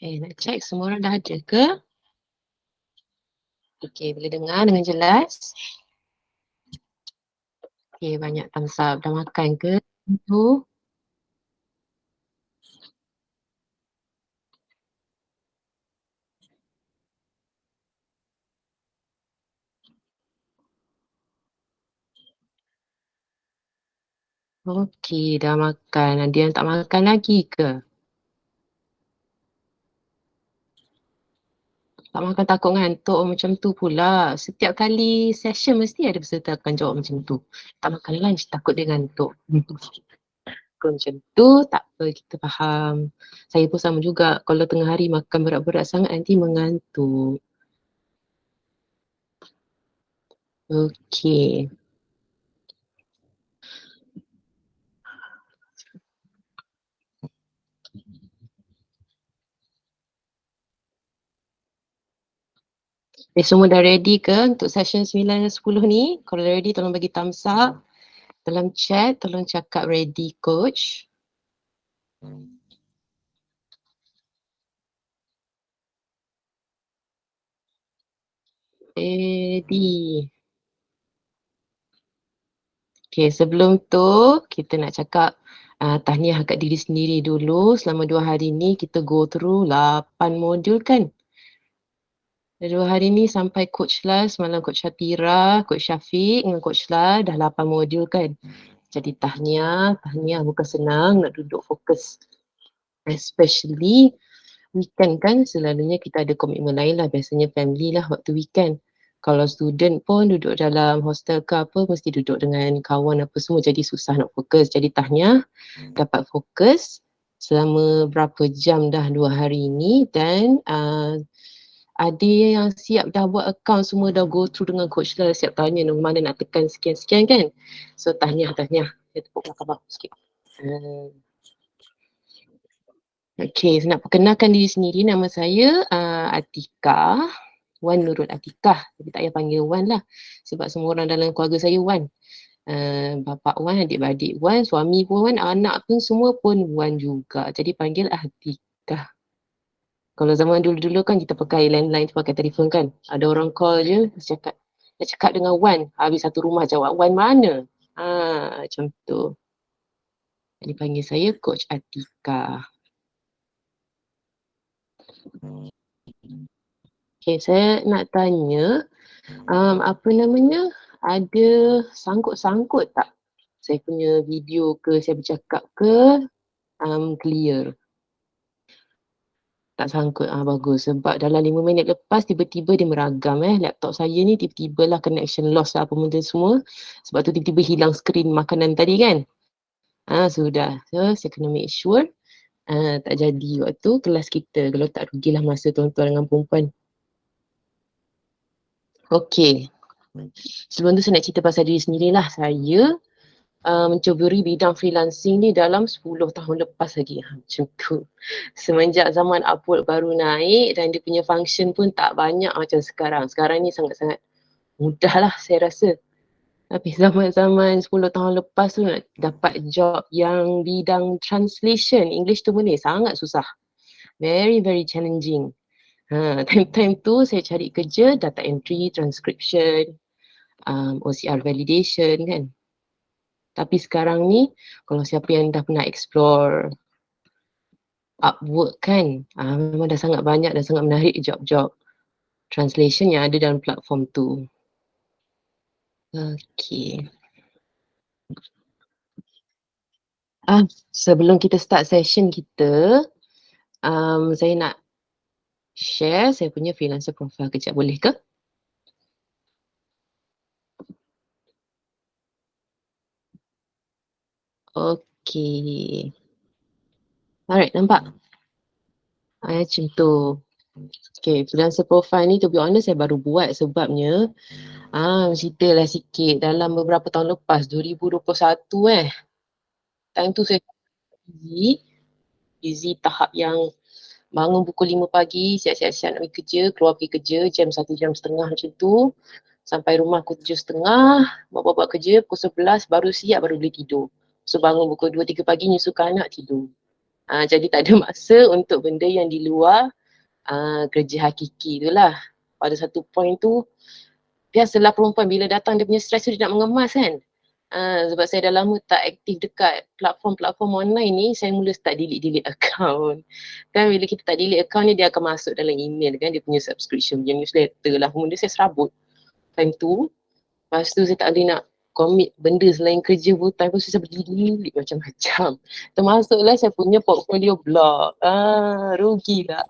Nak check semua orang dah ada ke? Okay, boleh dengar dengan jelas? Okay, banyak thumbs up. Dah makan ke? Tu. Okay, dah makan. Ada yang tak makan lagi ke? Tak makan takut ngantuk macam tu pula. Setiap kali session mesti ada peserta akan jawab macam tu. Tak makan lunch takut dia ngantuk. Kalau macam tu tak apa, kita faham. Saya pun sama juga. Kalau tengah hari makan berat-berat sangat nanti mengantuk. Okay. Semua dah ready ke untuk session 9 dan 10 ni? Kalau dah ready tolong bagi thumbs up. Dalam chat tolong cakap ready coach. Ready. Okay, sebelum tu kita nak cakap tahniah kat diri sendiri dulu. Selama 2 hari ni kita go through 8 modul kan? 2 hari ni sampai Coach Lah, semalam Coach Shatira, Coach Syafiq dengan Coach Lah dah 8 modul kan? Jadi tahniah bukan senang nak duduk fokus. Especially weekend kan, selalunya kita ada komitmen lain lah, biasanya family lah waktu weekend. Kalau student pun duduk dalam hostel ke apa, mesti duduk dengan kawan apa semua, jadi susah nak fokus. Jadi tahniah dapat fokus selama berapa jam dah 2 hari ni, dan ada yang siap dah buat account semua, dah go through dengan coach lah, siap tanya mana nak tekan sekian-sekian kan. So tahniah. Saya tepuk belakang sikit. Okay, saya nak perkenalkan diri sendiri. Nama saya Atikah, Wan Nurul Atikah. Tapi tak payah panggil Wan lah. Sebab semua orang dalam keluarga saya Wan. Bapa Wan, adik-beradik Wan, suami pun Wan, anak pun semua pun Wan juga. Jadi panggil Atikah. Kalau zaman dulu-dulu kan kita pakai landline, pakai telefon kan. Ada orang call je, nak cakap dengan Wan. Habis satu rumah jawab, Wan mana? Macam tu. Jadi panggil saya Coach Atikah. Okay, saya nak tanya, apa namanya, ada sangkut-sangkut tak saya punya video ke, saya bercakap ke, clear? Tak sangkut, bagus. Sebab dalam 5 minit lepas tiba-tiba dia meragam laptop saya ni, tiba-tiba lah connection loss lah apa benda semua. Sebab tu tiba-tiba hilang skrin makanan tadi kan. Sudah. So saya kena make sure tak jadi waktu kelas kita. Kalau tak rugilah masa tuan-tuan dengan perempuan. Okay. Sebelum tu saya nak cerita pasal diri sendirilah. Saya mencuburi bidang freelancing ni dalam 10 tahun lepas lagi. Macam tu. Semenjak zaman Upwork baru naik dan dia punya function pun tak banyak macam sekarang. Sekarang ni sangat-sangat mudah lah saya rasa. Tapi zaman-zaman 10 tahun lepas tu nak dapat job yang bidang translation English tu boleh sangat susah. Very, very challenging. Time-time tu saya cari kerja data entry, transcription, OCR validation kan. Tapi sekarang ni, kalau siapa yang dah pernah explore Upwork kan, memang dah sangat banyak dan sangat menarik job-job translation yang ada dalam platform tu. Okay. Sebelum kita start session kita, saya nak share saya punya freelancer profile kejap, boleh ke? Okay. Alright, nampak? Macam tu. Okay, freelancer profile ni to be honest saya baru buat sebabnya ceritalah sikit dalam beberapa tahun lepas 2021 time tu saya busy tahap yang bangun pukul 5 pagi, siap-siap nak pergi kerja, keluar pergi kerja jam 1 jam setengah macam tu. Sampai rumah pukul 7.30, buat kerja pukul 11 baru siap baru boleh tidur. So bangun pukul 2-3 pagi nyusukan anak tidur. Jadi tak ada masa untuk benda yang di luar kerja hakiki tu lah. Pada satu point tu, biasalah perempuan bila datang dia punya stres tu dia nak mengemas kan. Sebab saya dah lama tak aktif dekat platform-platform online ni, saya mula start delete account. Kan bila kita tak delete account ni, dia akan masuk dalam email kan, dia punya subscription, punya newsletter lah. Kemudian saya serabut time tu. Lepas tu saya tak boleh nak commit benda selain kerja full time pun saya delete macam-macam. Termasuklah saya punya portfolio blog. Rugi tak?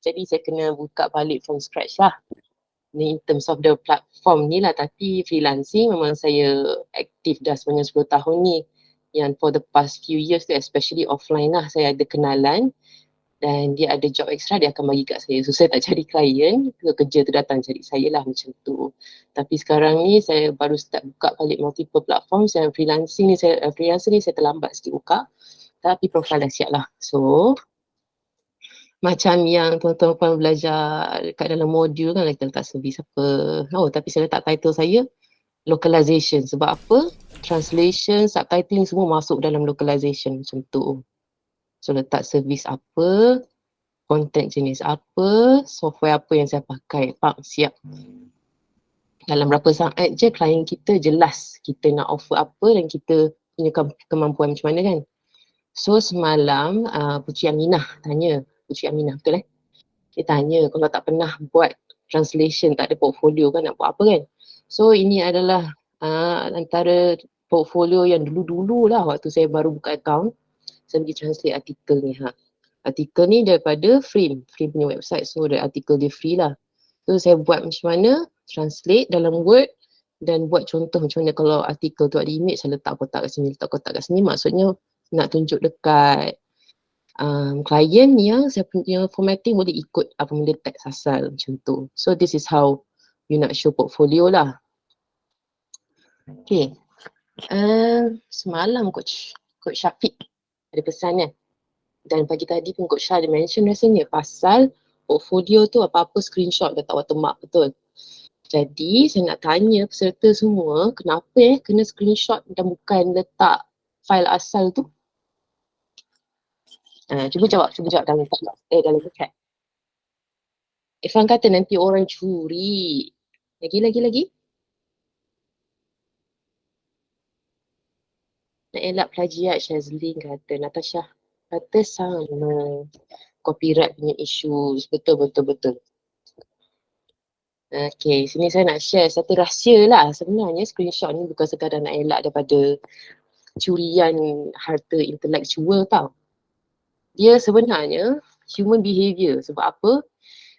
Jadi saya kena buka balik from scratch lah. Ni in terms of the platform ni lah, tapi freelancing memang saya aktif dah sepanjang 10 tahun ni. Yang for the past few years tu, especially offline lah, saya ada kenalan dan dia ada job extra, dia akan bagi kat saya. So saya tak cari klien, kerja tu datang cari saya lah macam tu. Tapi sekarang ni saya baru start buka balik multiple platform. Saya freelancing ni saya terlambat sikit buka. Tapi profile dah siap lah. So macam yang tuan-tuan belajar kat dalam modul kan, kita letak servis apa. Oh, tapi saya letak title saya localization. Sebab apa? Translation, subtitling semua masuk dalam localization macam tu. So letak servis apa, content jenis apa, software apa yang saya pakai. Siap. Dalam berapa saat je klien kita jelas kita nak offer apa dan kita punya kemampuan macam mana kan. So semalam Pucik Aminah tanya, Pucik Aminah betul dia tanya kalau tak pernah buat translation, tak ada portfolio kan nak buat apa kan. So ini adalah antara portfolio yang dulu-dulu lah waktu saya baru buka account, saya pergi translate artikel ni. Artikel ni daripada Frame punya website, so the artikel dia free lah. So saya buat macam mana, translate dalam Word dan buat contoh macam mana kalau artikel tu ada image, saya letak kotak kat sini, letak kotak kat sini, maksudnya nak tunjuk dekat klien yang saya punya formatting boleh ikut apa benda teks asal macam tu. So this is how you nak show portfolio lah. Okay. Semalam Coach Syafiq ada pesan kan. Dan pagi tadi pun Coach Syah ada mention rasanya pasal portfolio tu apa-apa screenshot letak watermark, betul. Jadi saya nak tanya peserta semua, kenapa kena screenshot dan bukan letak file asal tu? Cuba jawab dalam chat. Irfan kata nanti orang curi. Lagi. Nak elak plagiat, Shazlin kata. Natasha kata sama. Copyright punya issues. Betul. Okay, sini saya nak share satu rahsia lah. Sebenarnya screenshot ni bukan sekadar nak elak daripada curian harta intelektual tau. Dia sebenarnya human behaviour. Sebab apa?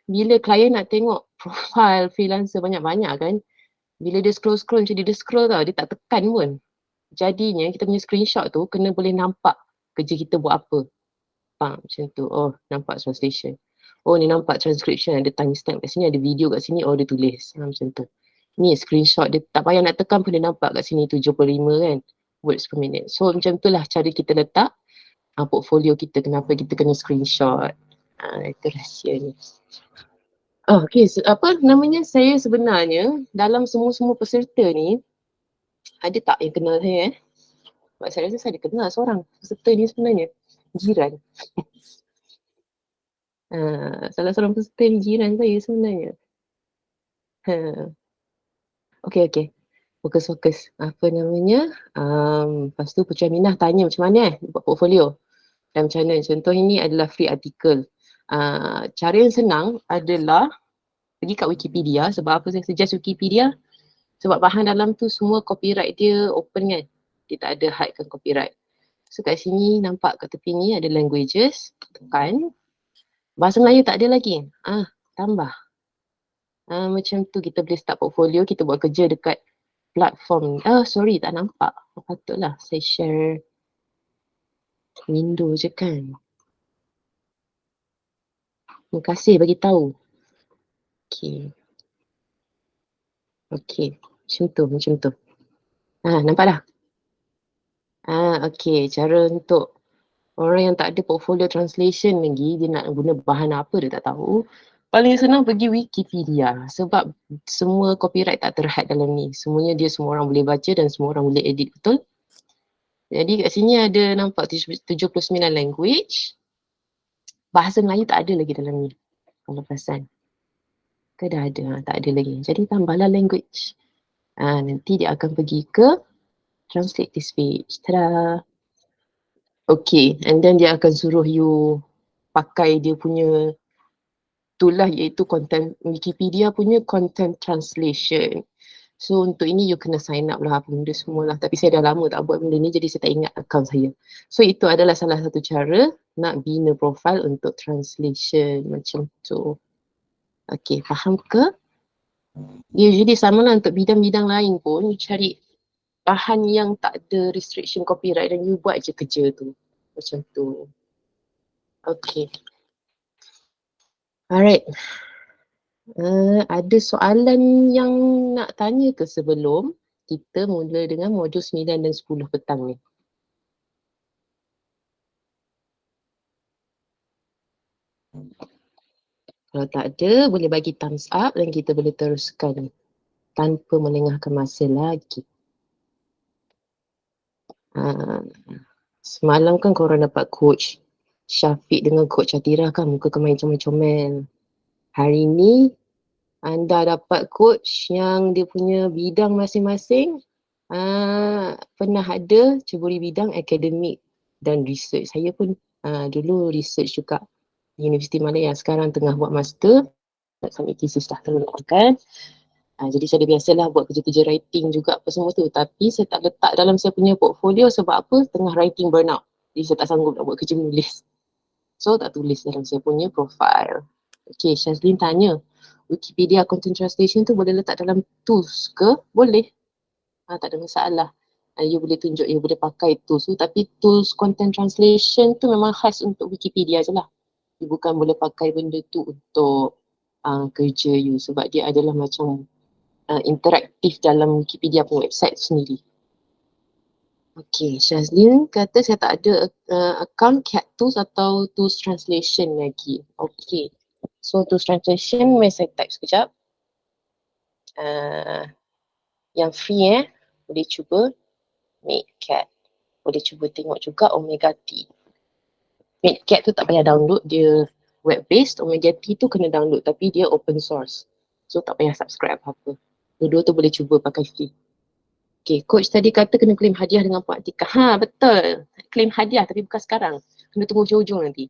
Bila klien nak tengok profile freelancer banyak-banyak kan, bila dia scroll macam dia scroll tau, dia tak tekan pun. Jadinya kita punya screenshot tu kena boleh nampak kerja kita buat apa. Faham macam tu. Oh, nampak translation. Oh, ni nampak transcription, ada timestamp kat sini, ada video kat sini, oh dia tulis. Macam tu. Ni screenshot, dia tak payah nak tekan pun dia nampak kat sini 75 kan words per minute. So macam tu lah cara kita letak portfolio kita, kenapa kita kena screenshot. Itu rahsia ni. Oh, okay, apa namanya, saya sebenarnya dalam semua peserta ni, ada tak yang kenal saya Sebab saya rasa saya ada kenal seorang peserta ni sebenarnya. Jiran. Salah seorang peserta ni jiran saya sebenarnya. Okay. Fokus. Apa namanya? Lepas tu Pucuk Aminah tanya macam mana buat portfolio. Dan macam mana? Contoh ini adalah free article. Cara yang senang adalah pergi kat Wikipedia. Sebab apa saya suggest Wikipedia? Sebab bahan dalam tu semua copyright dia open kan. Dia tak ada hide copyright. So kat sini nampak kat tepi ni ada languages. Tekan. Bahasa Melayu tak ada lagi. Tambah. Macam tu kita boleh start portfolio, kita buat kerja dekat platform. Sorry tak nampak. Patutlah saya share window je kan. Terima kasih bagi tahu. Okay. Macam tu. Nampak dah? Okay. Cara untuk orang yang tak ada portfolio translation lagi, dia nak guna bahan apa dia tak tahu. Paling senang pergi Wikipedia sebab semua copyright tak terhad dalam ni. Semuanya semua orang boleh baca dan semua orang boleh edit, betul? Jadi kat sini ada nampak 79 language. Bahasa Melayu tak ada lagi dalam ni. Kalau perasan. Ke dah ada? Tak ada lagi. Jadi tambahlah language. Nanti dia akan pergi ke translate this page. Tada! Okay, and then dia akan suruh you pakai dia punya tool lah, iaitu content Wikipedia punya content translation. So untuk ini you kena sign up lah apa benda semua lah. Tapi saya dah lama tak buat benda ni, jadi saya tak ingat account saya. So itu adalah salah satu cara nak bina profile untuk translation macam tu. Okay, faham ke? Usually sama lah untuk bidang-bidang lain pun, you cari bahan yang tak ada restriction copyright dan you buat je kerja tu. Macam tu. Okay. Alright. Ada soalan yang nak tanya ke sebelum kita mula dengan modul 9 dan 10 petang ni? Kalau tak ada, boleh bagi thumbs up dan kita boleh teruskan tanpa melengahkan masa lagi. Semalam kan korang dapat coach Syafiq dengan coach Atira kan, muka kemain comel-comel. Hari ni anda dapat coach yang dia punya bidang masing-masing pernah ada ceburi bidang akademik dan research. Saya pun dulu research juga Universiti Malaya, sekarang tengah buat master, nak submit thesis dah kan. Jadi saya dah biasalah buat kerja-kerja writing juga apa semua tu, tapi saya tak letak dalam saya punya portfolio sebab apa? Tengah writing burnout. Jadi saya tak sanggup nak buat kerja menulis. So tak tulis dalam saya punya profile. Okay, Shazlin tanya, Wikipedia Content Translation tu boleh letak dalam tools ke? Boleh. Tak ada masalah. You boleh tunjuk, you boleh pakai tools tu, tapi tools content translation tu memang khas untuk Wikipedia je lah. You bukan boleh pakai benda tu untuk kerja you sebab dia adalah macam interaktif dalam Wikipedia pun website sendiri. Okay, Shazlin kata saya tak ada account Cat Tools atau Tools Translation lagi. Okay, so Tools Translation, mari saya type sekejap. Yang free boleh cuba MakeCat. Boleh cuba tengok juga Omega T. MakeCat tu tak payah download, dia web based. Omega T tu kena download tapi dia open source. So tak payah subscribe apa-apa. Dua-dua tu boleh cuba pakai free. Okay, coach tadi kata kena claim hadiah dengan Puan Atika. Betul. Claim hadiah tapi bukan sekarang. Kena tunggu hujung-hujung nanti.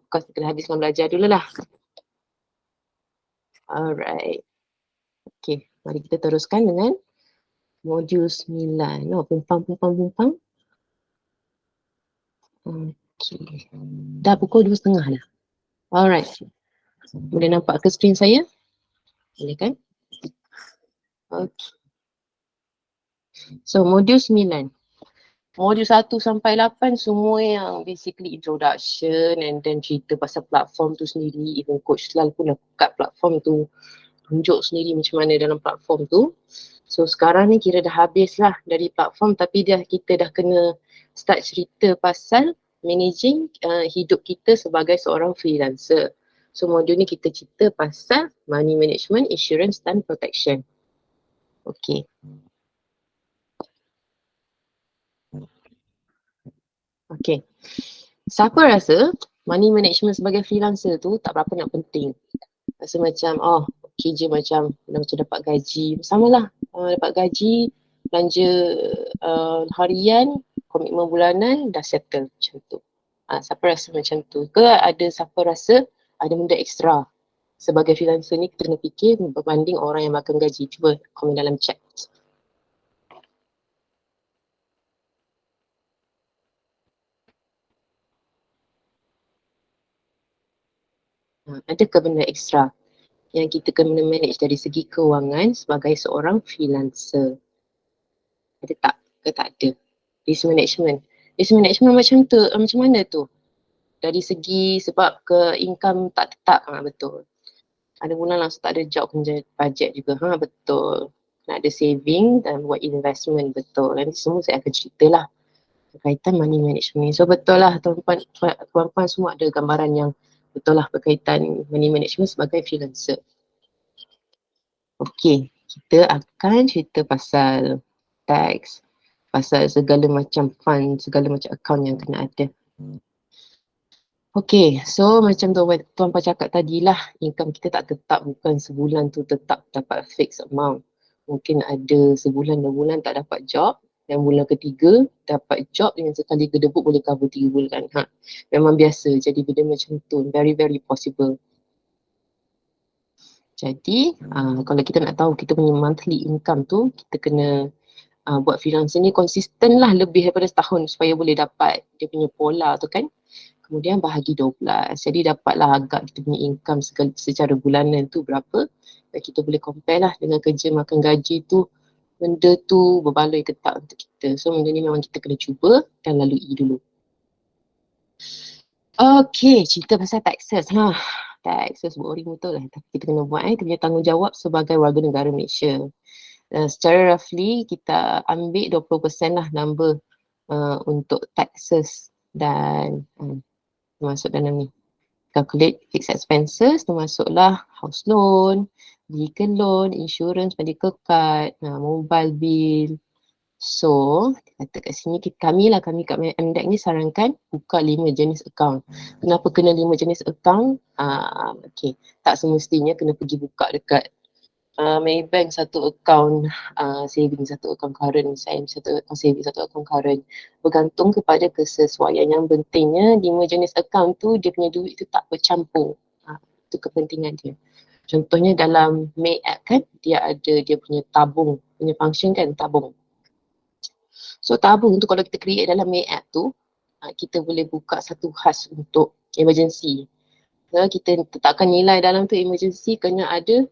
Of course, kita habiskan belajar dulu lah. Alright. Okay, mari kita teruskan dengan modul 9. Pumpang. Okay. Dah pukul 2.30 dah. Alright. Boleh nampak ke skrin saya? Boleh kan? Okay. So, modul 9. Modul 1 sampai 8 semua yang basically introduction and then cerita pasal platform tu sendiri. Even Coach Lal pun dah buka platform tu. Tunjuk sendiri macam mana dalam platform tu. So sekarang ni kira dah habis lah dari platform, tapi kita dah kena start cerita pasal managing hidup kita sebagai seorang freelancer. So modul ni kita cerita pasal money management, insurance dan protection. Okay. Okay. Siapa rasa money management sebagai freelancer tu tak berapa nak penting? Rasa macam okay je, macam dapat gaji. Samalah dapat gaji, belanja harian, komitmen bulanan dah settle macam tu. Siapa rasa macam tu? Ke ada siapa rasa ada benda ekstra? Sebagai freelancer ni kita kena fikir berbanding orang yang makan gaji. Cuba komen dalam chat. Adakah benda ekstra yang kita kena manage dari segi kewangan sebagai seorang freelancer? Ada tak? Ke tak ada? Risk management. Risk management macam tu, macam mana tu? Dari segi sebab ke income tak tetap, betul. Ada bulan langsung tak ada job, kena budget juga, betul. Nak ada saving dan buat investment, betul. Nanti semua saya akan ceritalah berkaitan money management. So betul lah tuan-tuan semua ada gambaran yang betul lah berkaitan money management sebagai freelancer. Okay, kita akan cerita pasal tax. pasal segala macam fund, segala macam account yang kena ada. Okay, so macam Tuan Pak cakap tadi lah, income kita tak tetap, bukan sebulan tu tetap dapat fixed amount. Mungkin ada sebulan, 2 bulan tak dapat job, dan bulan ketiga dapat job dengan sekali gedebuk boleh cover 3 bulan. Memang biasa, jadi benda macam tu, very very possible. Jadi kalau kita nak tahu kita punya monthly income tu, kita kena buat freelancer ni konsisten lah lebih daripada setahun supaya boleh dapat dia punya pola tu kan. Kemudian bahagi 12. Jadi dapatlah agak kita punya income secara bulanan tu berapa. Dan kita boleh compare lah dengan kerja makan gaji tu. Benda tu berbaloi ke tak untuk kita. So benda ni memang kita kena cuba dan lalui dulu. Okay, cerita pasal taxes. Taxes boring betul lah. Tapi kita kena buat kita punya tanggungjawab sebagai warga negara Malaysia. Secara roughly kita ambil 20% lah number untuk taxes dan masuk dalam ni. Calculate fixed expenses, termasuklah house loan, vehicle loan, insurance, medical card, mobile bill. So, kata kat sini kami kat MDEC ni sarankan buka 5 jenis account. Kenapa kena 5 jenis account? Okay, tak semestinya kena pergi buka dekat Maybank satu account saving, satu account current, satu account saving, satu account current. Bergantung kepada kesesuaian. Yang pentingnya 5 jenis account tu dia punya duit tu tak bercampur. Itu kepentingan dia. Contohnya dalam May app kan, dia ada dia punya tabung, punya function kan, tabung. So tabung tu kalau kita create dalam May app tu, kita boleh buka satu khas untuk emergency. Kita letakkan nilai dalam tu emergency kena ada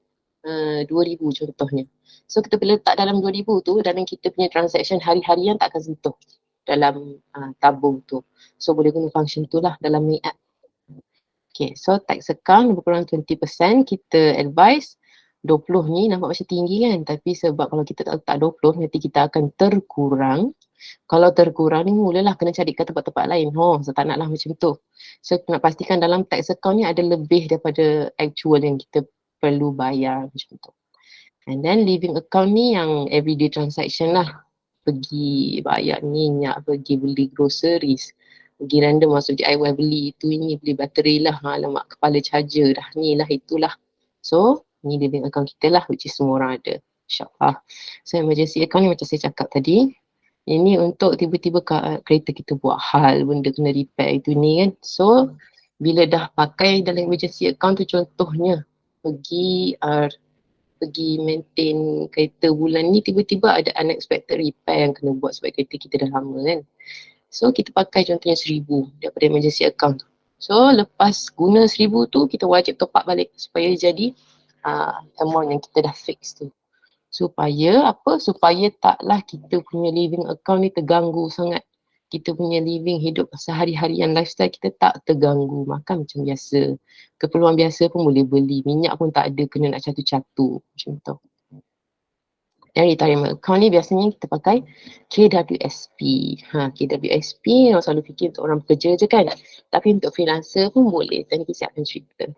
2,000 contohnya. So kita boleh letak dalam 2,000 tu, dalam kita punya transaction hari-harian tak akan sentuh dalam tabung tu. So boleh guna function tu lah dalam May app. Okay, so tax account lebih kurang 20%, kita advise 20 ni nampak macam tinggi kan, tapi sebab kalau kita tak letak 20 nanti kita akan terkurang. Kalau terkurang ni mulalah kena cari kat tempat-tempat lain. So tak nak lah macam tu. So nak pastikan dalam tax account ni ada lebih daripada actual yang kita perlu bayar macam tu. And then living account ni yang everyday transaction lah. Pergi bayar minyak, pergi beli groceries, pergi random masuk DIY beli itu ini, beli bateri lah, alamak kepala charger dah, ni lah itulah. So ni living account kita lah, which is semua orang ada, insyaAllah. So emergency account ni macam saya cakap tadi, ini untuk tiba-tiba kereta kita buat hal, benda kena repair itu ni kan. So bila dah pakai dalam emergency account tu, contohnya pergi maintain kereta bulan ni, tiba-tiba ada unexpected repair yang kena buat sebab kereta kita dah lama kan. So kita pakai contohnya 1,000 daripada emergency account tu. So lepas guna 1,000 tu, kita wajib top up balik supaya jadi amount yang kita dah fix tu. Supaya apa? Supaya taklah kita punya living account ni terganggu sangat. Kita punya living hidup sehari-harian lifestyle kita tak terganggu. Makan macam biasa. Keperluan biasa pun boleh beli. Minyak pun tak ada kena nak catu-catu. Macam tu. Dan retirement account ni biasanya kita pakai KWSP. KWSP orang selalu fikir untuk orang bekerja je kan. Tapi untuk freelancer pun boleh. Dan kita siapkan cerita.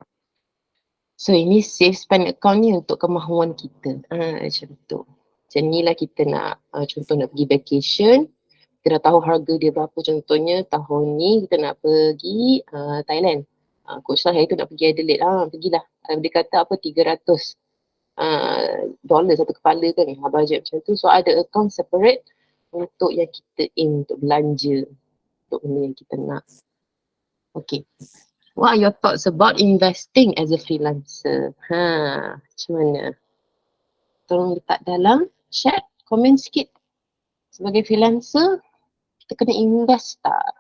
So ini save spend account ni untuk kemahuan kita. Macam tu. Macam ni lah kita nak, contoh nak pergi vacation. Kita dah tahu harga dia berapa, contohnya tahun ni kita nak pergi Thailand. Coach lah hari tu nak pergi Adelaide, pergilah. Dia kata apa 300 dolar satu kepala kan, budget macam tu. So ada account separate untuk yang kita aim untuk belanja, untuk benda yang kita nak. Okay. What are your thoughts about investing as a freelancer? Macam mana? Tolong letak dalam chat, komen sikit. Sebagai freelancer, kita kena invest tak?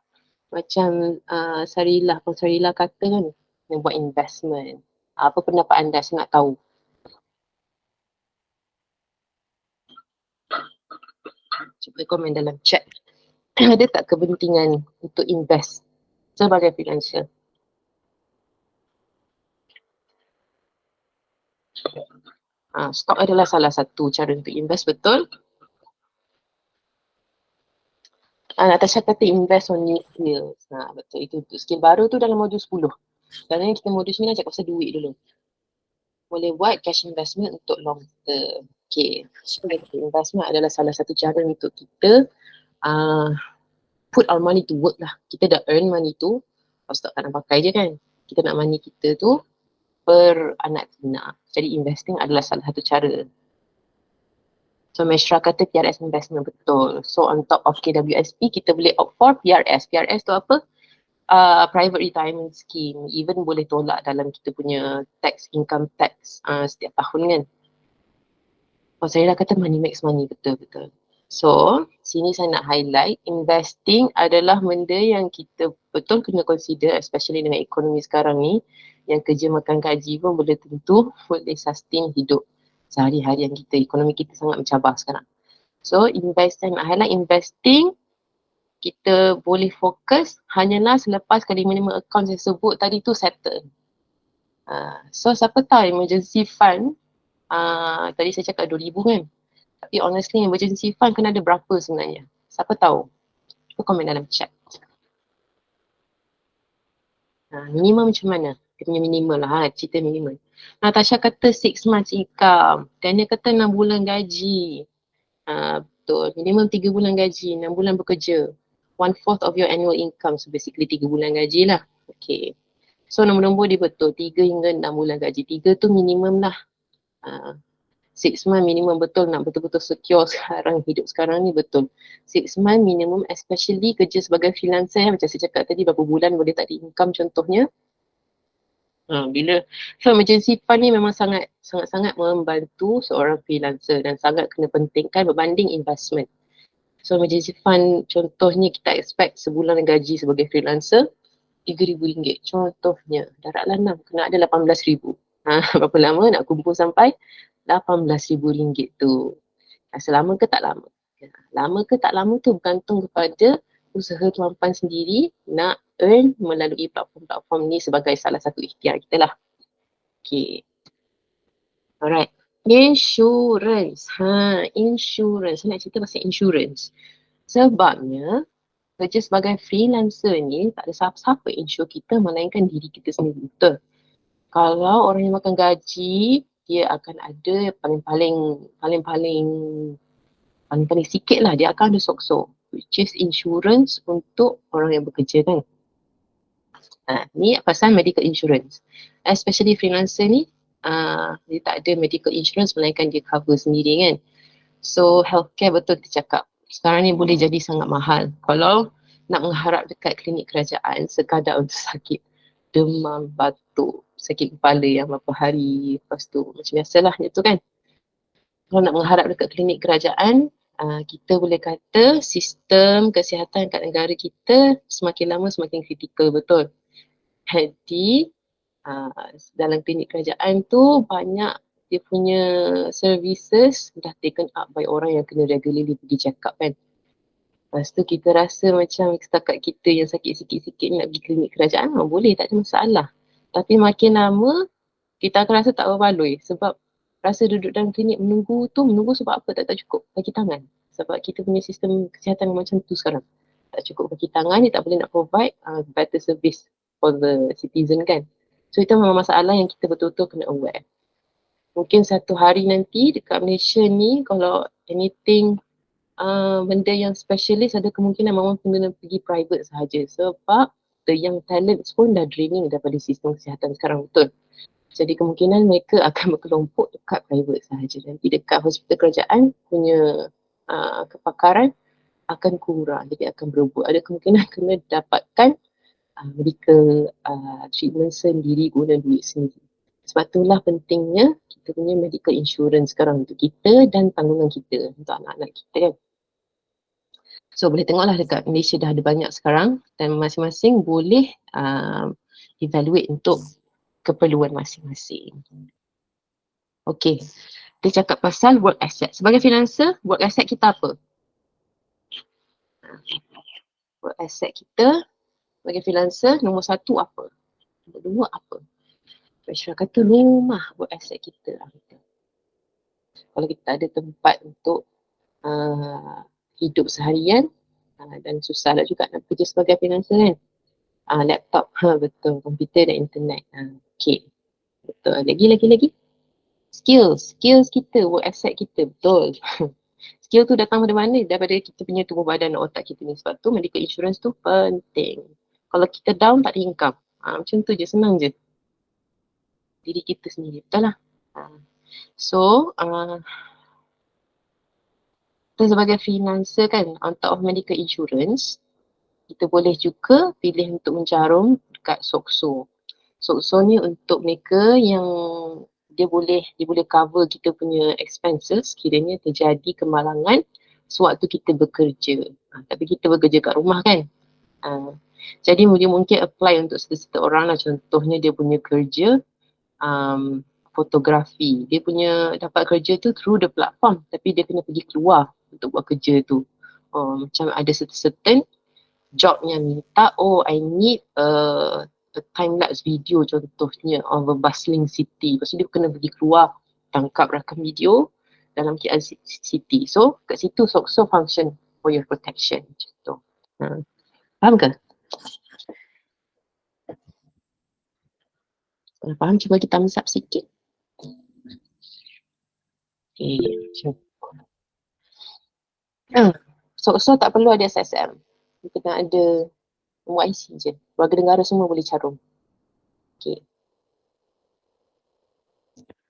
Macam Sarila kata kan, kena buat investment. Apa pendapat anda? Saya nak tahu. Cuba komen dalam chat. Ada tak kepentingan untuk invest sebagai freelancer? Stock adalah salah satu cara untuk invest, betul? Natasha kata invest on new skills. Betul, itu untuk skill baru tu dalam modul 10. Sekarang kita modul 9 cakap pasal duit dulu. Boleh buat cash investment untuk long term. Okay, so investment adalah salah satu cara untuk kita put our money to work lah. Kita dah earn money tu, lepas tu tak nak pakai je kan. Kita nak money kita tu beranak pinak. Jadi investing adalah salah satu cara. So Meshra kata PRS investment betul. So on top of KWSP, kita boleh opt for PRS. PRS tu apa? Private retirement scheme. Even boleh tolak dalam kita punya income tax setiap tahun kan. Oh, saya dah kata money makes money, betul-betul. So, sini saya nak highlight, investing adalah benda yang kita betul kena consider, especially dengan ekonomi sekarang ni, yang kerja makan gaji pun boleh tentu boleh sustain hidup sehari-harian kita. Ekonomi kita sangat mencabar sekarang. So, saya nak highlight investing, kita boleh fokus hanyalah selepas kelima-lima account saya sebut tadi tu settle. So, siapa tahu emergency fund, tadi saya cakap 2,000 kan. Tapi honestly emergency fund kena ada berapa sebenarnya? Siapa tahu? Cuba komen dalam chat. Minimum macam mana? Dia punya minimal lah, cerita minimal. Natasha kata 6 months income. Daniel kata 6 bulan gaji. Betul. Minimum 3 bulan gaji, 6 bulan bekerja. 1/4 of your annual income. So basically 3 bulan gaji lah. Okay. So nombor-nombor dia betul. 3 hingga 6 bulan gaji. 3 tu minimum lah. 6 month minimum betul nak betul-betul secure sekarang, hidup sekarang ni betul. 6 month minimum, especially kerja sebagai freelancer macam saya cakap tadi, berapa bulan boleh tak ada income contohnya. Bila so emergency fund ni memang sangat-sangat membantu seorang freelancer dan sangat kena pentingkan berbanding investment. So emergency fund contohnya kita expect sebulan gaji sebagai freelancer RM3,000 contohnya. Daratlah 6 kena ada RM18,000. Berapa lama nak kumpul sampai RM18,000 tu. Selama ke tak lama? Lama ke tak lama tu bergantung kepada usaha Tuan Pan sendiri nak earn melalui platform-platform ni sebagai salah satu ikhtiar kita lah. Okay. Alright. Insurance. Insurance. Saya nak cerita pasal insurance. Sebabnya kerja sebagai freelancer ni tak ada siapa-siapa insure kita melainkan diri kita sendiri. Betul. Kalau orang yang makan gaji, dia akan ada paling sikit lah, dia akan ada sok-sok, which is insurance untuk orang yang bekerja kan. Ni pasal medical insurance, especially freelancer ni, dia tak ada medical insurance melainkan dia cover sendiri kan. So healthcare betul kita cakap sekarang ni boleh jadi sangat mahal. Kalau nak mengharap dekat klinik kerajaan sekadar untuk sakit demam, batuk, sakit kepala yang berapa hari, lepas tu macam biasalah itu kan. Kalau nak mengharap dekat klinik kerajaan, kita boleh kata sistem kesihatan kat negara kita semakin lama semakin kritikal, betul. Jadi dalam klinik kerajaan tu banyak dia punya services dah taken up by orang yang kena regularly pergi check up kan. Lepas tu kita rasa macam setakat kita yang sakit sikit-sikit nak pergi klinik kerajaan, boleh, tak ada masalah. Tapi makin lama kita akan rasa tak berbaloi sebab rasa duduk dalam klinik menunggu sebab apa? Tak cukup kaki tangan. Sebab kita punya sistem kesihatan macam tu sekarang. Tak cukup kaki tangan, dia tak boleh nak provide better service for the citizen kan. So itu memang masalah yang kita betul-betul kena aware. Mungkin satu hari nanti dekat Malaysia ni kalau anything benda yang specialist ada kemungkinan memang kena pergi private sahaja sebab the young talents pun dah draining daripada sistem kesihatan sekarang, betul. Jadi kemungkinan mereka akan berkelompok dekat private sahaja. Nanti dekat hospital kerajaan punya kepakaran akan kurang, jadi akan berebut. Ada kemungkinan kena dapatkan medical treatment sendiri guna duit sendiri. Sebab itulah pentingnya kita punya medical insurance sekarang untuk kita dan tanggungan kita untuk anak-anak kita kan. So boleh tengoklah dekat Malaysia dah ada banyak sekarang dan masing-masing boleh evaluate untuk keperluan masing-masing. Okay, kita cakap pasal work asset. Sebagai freelancer, work asset kita apa? Work asset kita sebagai freelancer, nombor 1 apa? Nombor 2 apa? Masyarakat kata rumah work asset kita. Kalau kita ada tempat untuk hidup seharian dan susah lah juga nak kerja sebagai freelancer kan. Laptop, betul, komputer dan internet. Okay, betul. Lagi. Skills kita, work asset kita, betul. skill tu datang dari mana? Daripada kita punya tubuh badan dan otak kita ni. Sebab tu medical insurance tu penting. Kalau kita down tak ada income. Macam tu je, senang je. Diri kita sendiri, betul lah. So, kita sebagai freelancer kan, on top of medical insurance, kita boleh juga pilih untuk menjarum dekat SOCSO. SOCSO ni untuk mereka yang dia boleh cover kita punya expenses kiranya terjadi kemalangan sewaktu kita bekerja. Tapi kita bekerja kat rumah kan. Jadi dia mungkin apply untuk serta-serta orang lah. Contohnya dia punya kerja fotografi. Dia punya dapat kerja tu through the platform tapi dia kena pergi keluar untuk buat kerja tu. Macam ada certain job yang minta, I need a time-lapse video contohnya of a bustling city. Lepas tu dia kena pergi keluar tangkap rakam video dalam KL City. So kat situ SOCSO function for your protection macam tu. Faham ke? Kalau faham cuba kita thumbs up sikit. Okay, macam SOCSO tak perlu ada SSM. Dia kena ada NYC je. Warga negara semua boleh carum. Okay.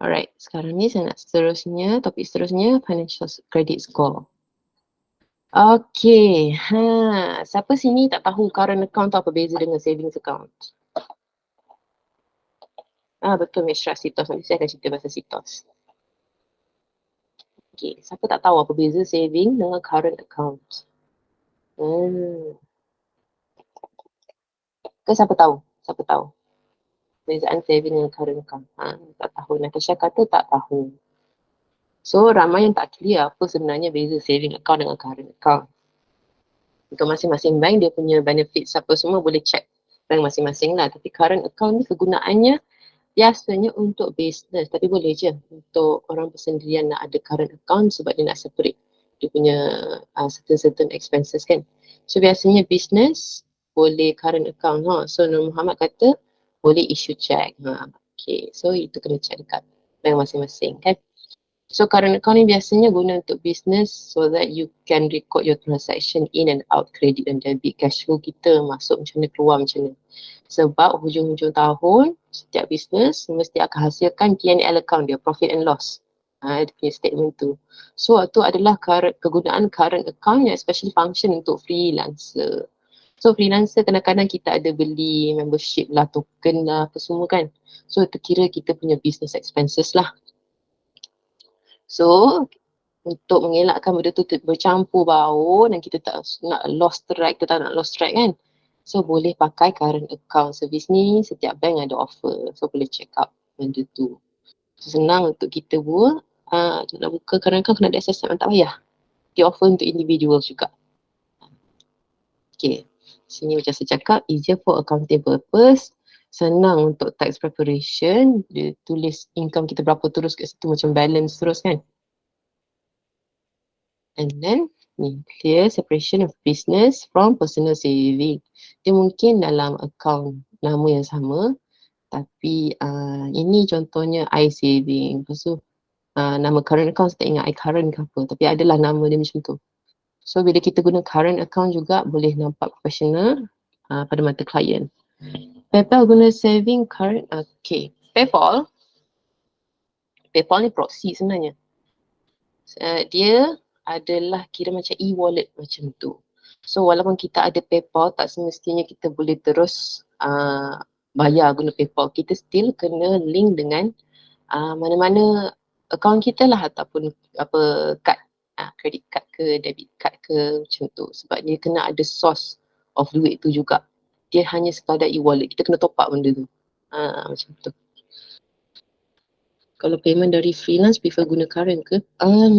Alright, sekarang ni saya nak seterusnya, topik seterusnya financial credit score. Okay, siapa sini tak tahu current account tu apa beza dengan savings account? Betul Mishra, Sitos. Nanti saya akan cerita pasal Sitos. Okay, siapa tak tahu apa beza saving dengan current account? Ke siapa tahu? Siapa tahu? Bezaan saving dengan current account. Tak tahu. Natasha kata tak tahu. So, ramai yang tak clear apa sebenarnya beza saving account dengan current account. Untuk masing-masing bank, dia punya benefit siapa semua boleh check bank masing-masing lah. Tapi current account ni kegunaannya biasanya untuk business. Tapi boleh je untuk orang bersendirian nak ada current account sebab dia nak separate dia punya certain expenses kan. So, biasanya business boleh current account. So, Nur Muhammad kata boleh issue check. Okay, so itu kena check dekat bank masing-masing kan. So current account ni biasanya guna untuk business so that you can record your transaction in and out, credit dan debit, cash flow kita masuk macam mana, keluar macam mana. Sebab hujung-hujung tahun setiap business mesti akan hasilkan P&L account dia, profit and loss. Dia punya statement tu. So itu adalah kegunaan current account yang especially function untuk freelancer. So freelancer kadang-kadang kita ada beli membership lah, token lah, apa semua kan. So itu kira kita punya business expenses lah. So untuk mengelakkan benda tu bercampur bau dan kita tak nak lost track, kita tak nak lost track kan. So boleh pakai current account service ni, setiap bank ada offer. So boleh check out benda tu. So, senang untuk kita buat. Nak buka current account kena ada SSM, tak payah. Dia offer untuk individual juga. Okay. Sini macam saya cakap, easier for accounting purpose. Senang untuk tax preparation. Dia tulis income kita berapa terus kat situ macam balance terus kan. And then ni, clear separation of business from personal saving. Dia mungkin dalam account nama yang sama tapi ini contohnya iSaving. Lepas tu nama current account saya tak ingat iCurrent ke apa tapi adalah nama dia macam tu. So bila kita guna current account juga boleh nampak professional pada mata klien. PayPal guna saving current, okay. PayPal ni proxy sebenarnya. Dia adalah kira macam e-wallet macam tu. So walaupun kita ada PayPal, tak semestinya kita boleh terus bayar guna PayPal. Kita still kena link dengan mana-mana akaun kita lah ataupun apa kad, credit card ke debit card ke macam tu. Sebab dia kena ada source of duit tu juga. Dia hanya sekadar e-wallet. Kita kena top up benda tu. Macam tu. Kalau payment dari freelance, prefer guna current ke?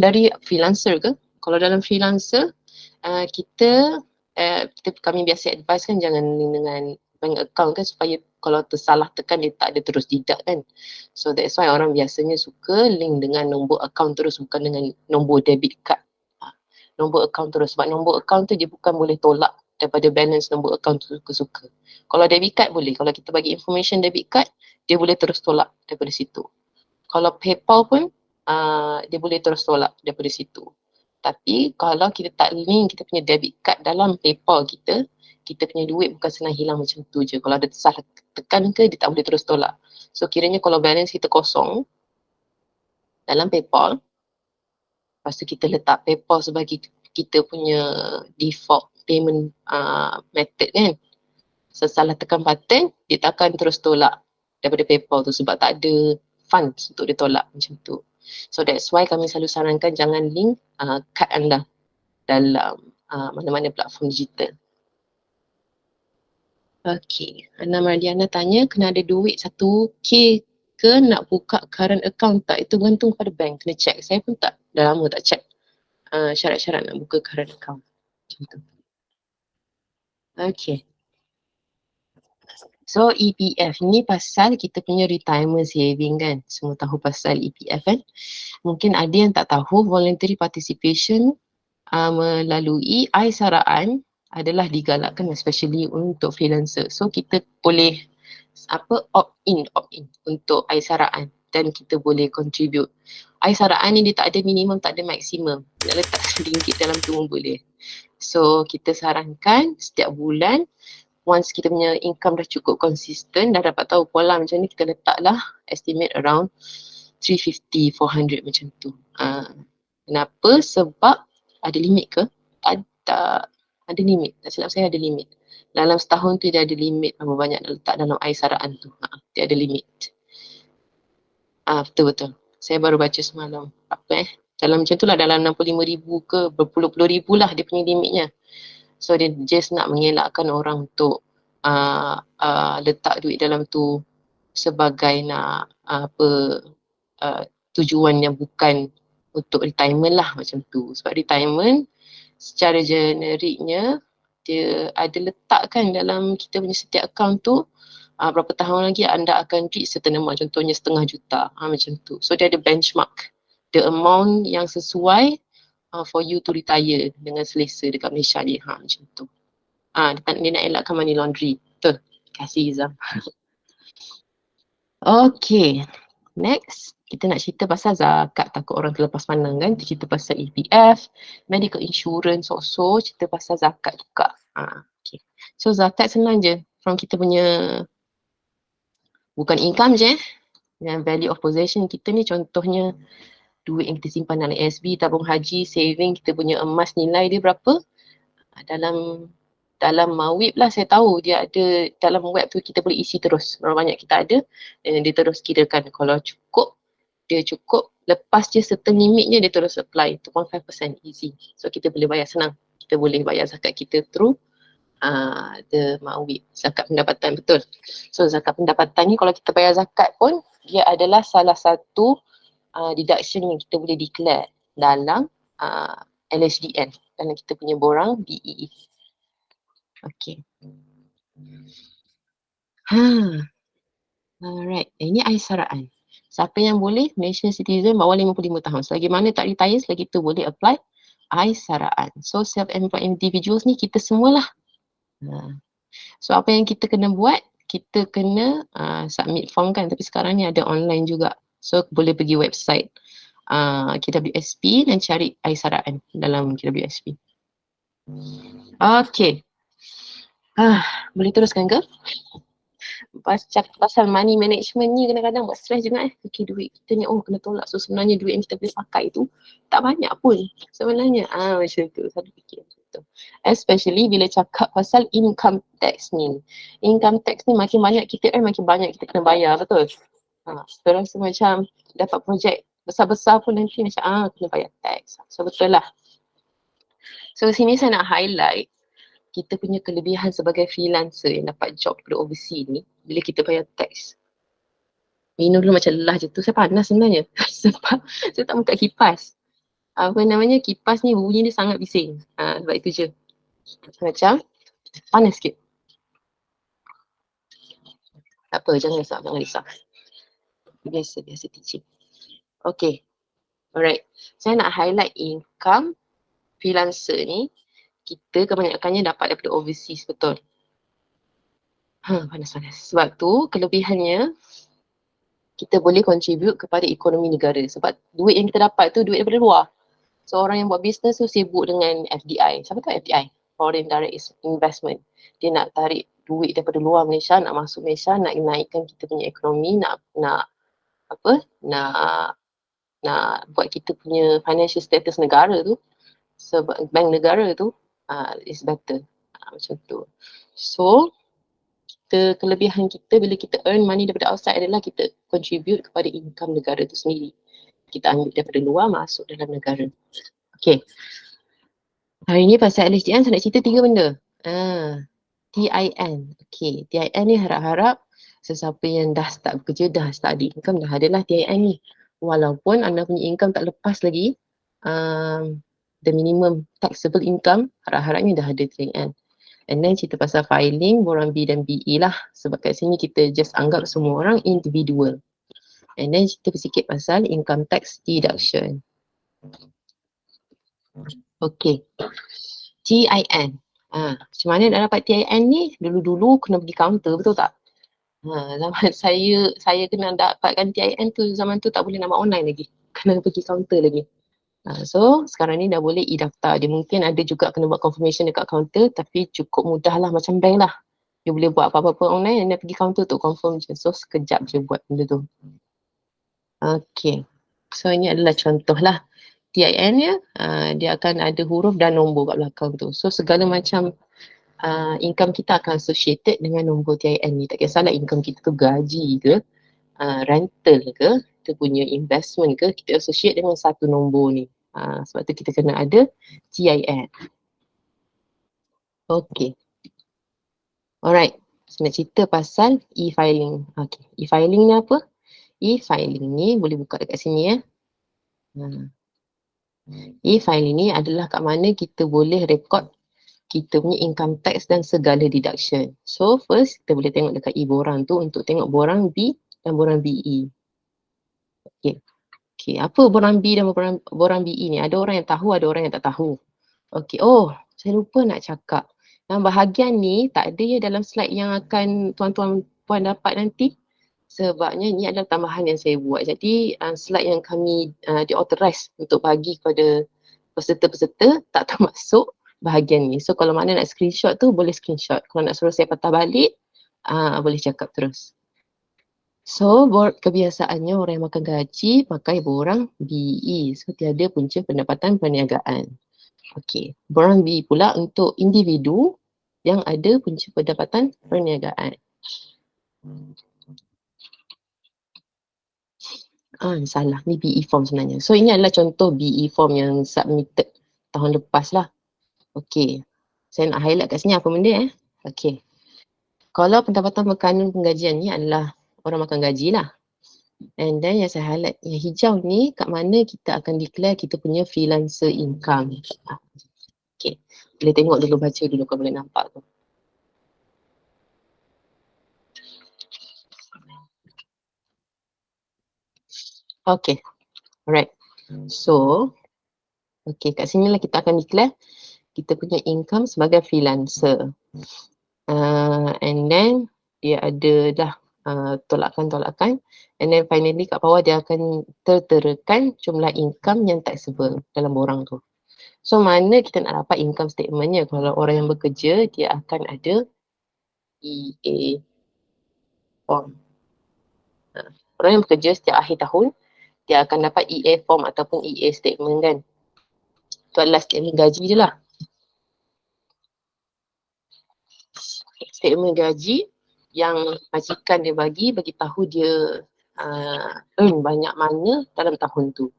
Dari freelancer ke? Kalau dalam freelancer, kami biasa advise kan jangan link dengan bank account kan supaya kalau tersalah tekan dia tak ada terus deduct kan. So that's why orang biasanya suka link dengan nombor account terus bukan dengan nombor debit card. Nombor account terus sebab nombor account tu dia bukan boleh tolak daripada balance nombor account tu suka-suka. Kalau debit card boleh. Kalau kita bagi information debit card, dia boleh terus tolak daripada situ. Kalau PayPal pun dia boleh terus tolak daripada situ. Tapi kalau kita tak link kita punya debit card dalam PayPal kita, kita punya duit bukan senang hilang macam tu je. Kalau ada salah tekan ke, dia tak boleh terus tolak. So kiranya kalau balance kita kosong dalam PayPal, lepas tu kita letak PayPal sebagai kita punya default payment method kan. Sesalah tekan button, dia takkan terus tolak daripada PayPal tu sebab tak ada funds untuk dia tolak macam tu. So that's why kami selalu sarankan jangan link kad anda dalam mana-mana platform digital. Okay, Ana Mardiana tanya kena ada duit 1K ke nak buka current account tak? Itu bergantung pada bank, kena check. Saya pun tak, dah lama tak check syarat-syarat nak buka current account. Macam tu. Okay. So EPF ni pasal kita punya retirement saving kan. Semua tahu pasal EPF kan. Mungkin ada yang tak tahu voluntary participation melalui Aisaraan adalah digalakkan especially untuk freelancer. So kita boleh opt-in untuk Aisaraan dan kita boleh contribute. Aisaraan ni dia tak ada minimum, tak ada maksimum. Nak letak RM1 dalam tu pun boleh. So kita sarankan setiap bulan once kita punya income dah cukup konsisten, dah dapat tahu pola macam ni, kita letaklah estimate around 350, 400 macam tu. Kenapa? Sebab ada limit ke? Ada limit. Tak silap saya ada limit. Dalam setahun tu dia ada limit berapa banyak nak letak dalam Aisaraan tu. Dia ada limit. Betul-betul. Saya baru baca semalam. Dalam macam tu lah, dalam 65,000 ke berpuluh-puluh ribu lah dia punya limitnya. So dia just nak mengelakkan orang untuk letak duit dalam tu sebagai nak tujuan yang bukan untuk retirement lah macam tu. Sebab retirement secara generiknya dia ada letakkan dalam kita punya setiap account tu berapa tahun lagi anda akan reach certain amount, contohnya RM500,000 macam tu. So dia ada benchmark the amount yang sesuai for you to retire dengan selesa dekat Malaysia ni. Macam tu. Dia nak elakkan money laundry. Betul. Terima kasih Izam. Okay. Next, kita nak cerita pasal zakat. Takut orang terlepas pandang kan. Kita cerita pasal EPF, medical insurance also, cerita pasal zakat juga. Okay. So zakat senang je. From kita punya, bukan income je. Dengan value of possession kita ni, contohnya duit yang kita simpan dalam SB, tabung haji, saving, kita punya emas nilai dia berapa. Dalam Mawib lah saya tahu dia ada dalam web tu, kita boleh isi terus berapa banyak kita ada dan dia terus kirakan. Kalau cukup, dia cukup, lepas je certain limitnya dia terus apply 2.5% easy. So kita boleh bayar senang. Kita boleh bayar zakat kita through the Mawib, zakat pendapatan, betul. So zakat pendapatan ni kalau kita bayar zakat pun dia adalah salah satu deduction yang kita boleh declare dalam LHDN, dalam kita punya borang BEE. Okay. Alright, ini Aisaraan. Siapa yang boleh? Malaysian citizen bawah 55 tahun. Selagi mana tak retire, selagi tu boleh apply Aisaraan. So self-employed individuals ni kita semualah. So apa yang kita kena buat? Kita kena submit form kan, tapi sekarang ni ada online juga. So boleh pergi website KWSP dan cari Aisaraan dalam KWSP. Okay. Boleh teruskan ke? Pasal money management ni kadang-kadang buat stress juga okay, duit kita ni kena tolak. So sebenarnya duit yang kita boleh pakai tu tak banyak pun sebenarnya. Macam tu, selalu fikir macam tu. Especially bila cakap pasal income tax ni. Income tax ni makin banyak kita makin banyak kita kena bayar, betul? Terus macam dapat projek besar-besar pun nanti macam kena bayar tax. So betul lah. So sini saya nak highlight kita punya kelebihan sebagai freelancer yang dapat job dari overseas ni bila kita bayar tax. Minum dulu macam lelah je tu. Saya panas sebenarnya sebab saya tak buka kipas. Kipas ni bunyi dia sangat bising. Sebab itu je. Macam panas sikit. Tak apa, jangan risau. Biasa teaching. Okay. Alright. Saya nak highlight income freelancer ni. Kita kebanyakannya dapat daripada overseas, betul? Panas. Sebab tu kelebihannya kita boleh contribute kepada ekonomi negara sebab duit yang kita dapat tu duit daripada luar. So orang yang buat bisnes tu sibuk dengan FDI. Siapa tahu FDI? Foreign Direct Investment. Dia nak tarik duit daripada luar Malaysia, nak masuk Malaysia, nak naikkan kita punya ekonomi, nak apa? Nak buat kita punya financial status negara tu, sebab bank negara tu is better. Macam tu. So kelebihan kita bila kita earn money daripada outside adalah kita contribute kepada income negara tu sendiri. Kita ambil daripada luar masuk dalam negara. Okay. Hari ni pasal LHDN saya nak cerita 3 benda. TIN. Okay. TIN ni harap-harap sesiapa yang dah start bekerja, dah start ada income, dah adalah TIN ni. Walaupun anda punya income tak lepas lagi, the minimum taxable income, harap-harapnya dah ada TIN. And then cerita pasal filing, borang B dan BE lah. Sebab kat sini kita just anggap semua orang individual. And then cerita sikit pasal income tax deduction. Okay. TIN. Macam mana nak dapat TIN ni? Dulu-dulu kena pergi counter, betul tak? Zaman saya kena dapatkan TIN tu, zaman tu tak boleh nak buat online lagi. Kena pergi counter lagi. So sekarang ni dah boleh e-daftar. Dia mungkin ada juga kena buat confirmation dekat counter, tapi cukup mudah lah macam bank lah. Dia boleh buat apa-apa online dan dia pergi counter tu confirm je. So sekejap je buat benda tu. Okay. So ini adalah contoh lah. TIN nya dia akan ada huruf dan nombor kat belakang tu. So segala macam income kita akan associated dengan nombor TIN ni. Tak kisahlah income kita tu gaji ke, rental ke, kita punya investment ke, kita associate dengan satu nombor ni. Sebab tu kita kena ada TIN. Okay. Alright. So, nak cerita pasal e-filing. Okay. E-filing ni apa? E-filing ni boleh buka dekat sini ya. E-filing ni adalah kat mana kita boleh rekod kita punya income tax dan segala deduction. So first kita boleh tengok dekat e-borang tu untuk tengok borang B dan borang BE. Okay. Okay, apa borang B dan borang BE ni? Ada orang yang tahu, ada orang yang tak tahu. Okay, saya lupa nak cakap. Yang bahagian ni tak ada ya dalam slide yang akan tuan-tuan puan dapat nanti. Sebabnya ini adalah tambahan yang saya buat. Jadi slide yang kami di-authorize untuk bagi kepada peserta-peserta tak termasuk bahagian ni. So kalau mana nak screenshot tu boleh screenshot. Kalau nak suruh saya patah balik, boleh cakap terus. So kebiasaannya orang yang makan gaji pakai borang BE. So tiada punca pendapatan perniagaan. Okey, borang B pula untuk individu yang ada punca pendapatan perniagaan. Salah. Ni BE form sebenarnya. So ini adalah contoh BE form yang submitted tahun lepas lah. Okey. Saya nak highlight kat sini apa benda Okey. Kalau pendapatan berkanun penggajian ni adalah orang makan gaji lah. And then yang saya highlight yang hijau ni kat mana kita akan declare kita punya freelancer income. Okey. Boleh tengok dulu, baca dulu kalau boleh nampak tu. Okay. Alright. So, okay, kat sini lah kita akan declare kita punya income sebagai freelancer. And then dia ada dah tolakan-tolakan. And then finally kat bawah dia akan terterakan jumlah income yang taxable dalam borang tu. So mana kita nak dapat income statementnya? Kalau orang yang bekerja, dia akan ada EA form. Orang yang bekerja setiap akhir tahun, dia akan dapat EA form ataupun EA statement kan. Itu adalah statement gaji je lah. Statement gaji yang majikan dia bagi tahu dia earn banyak mana dalam tahun tu.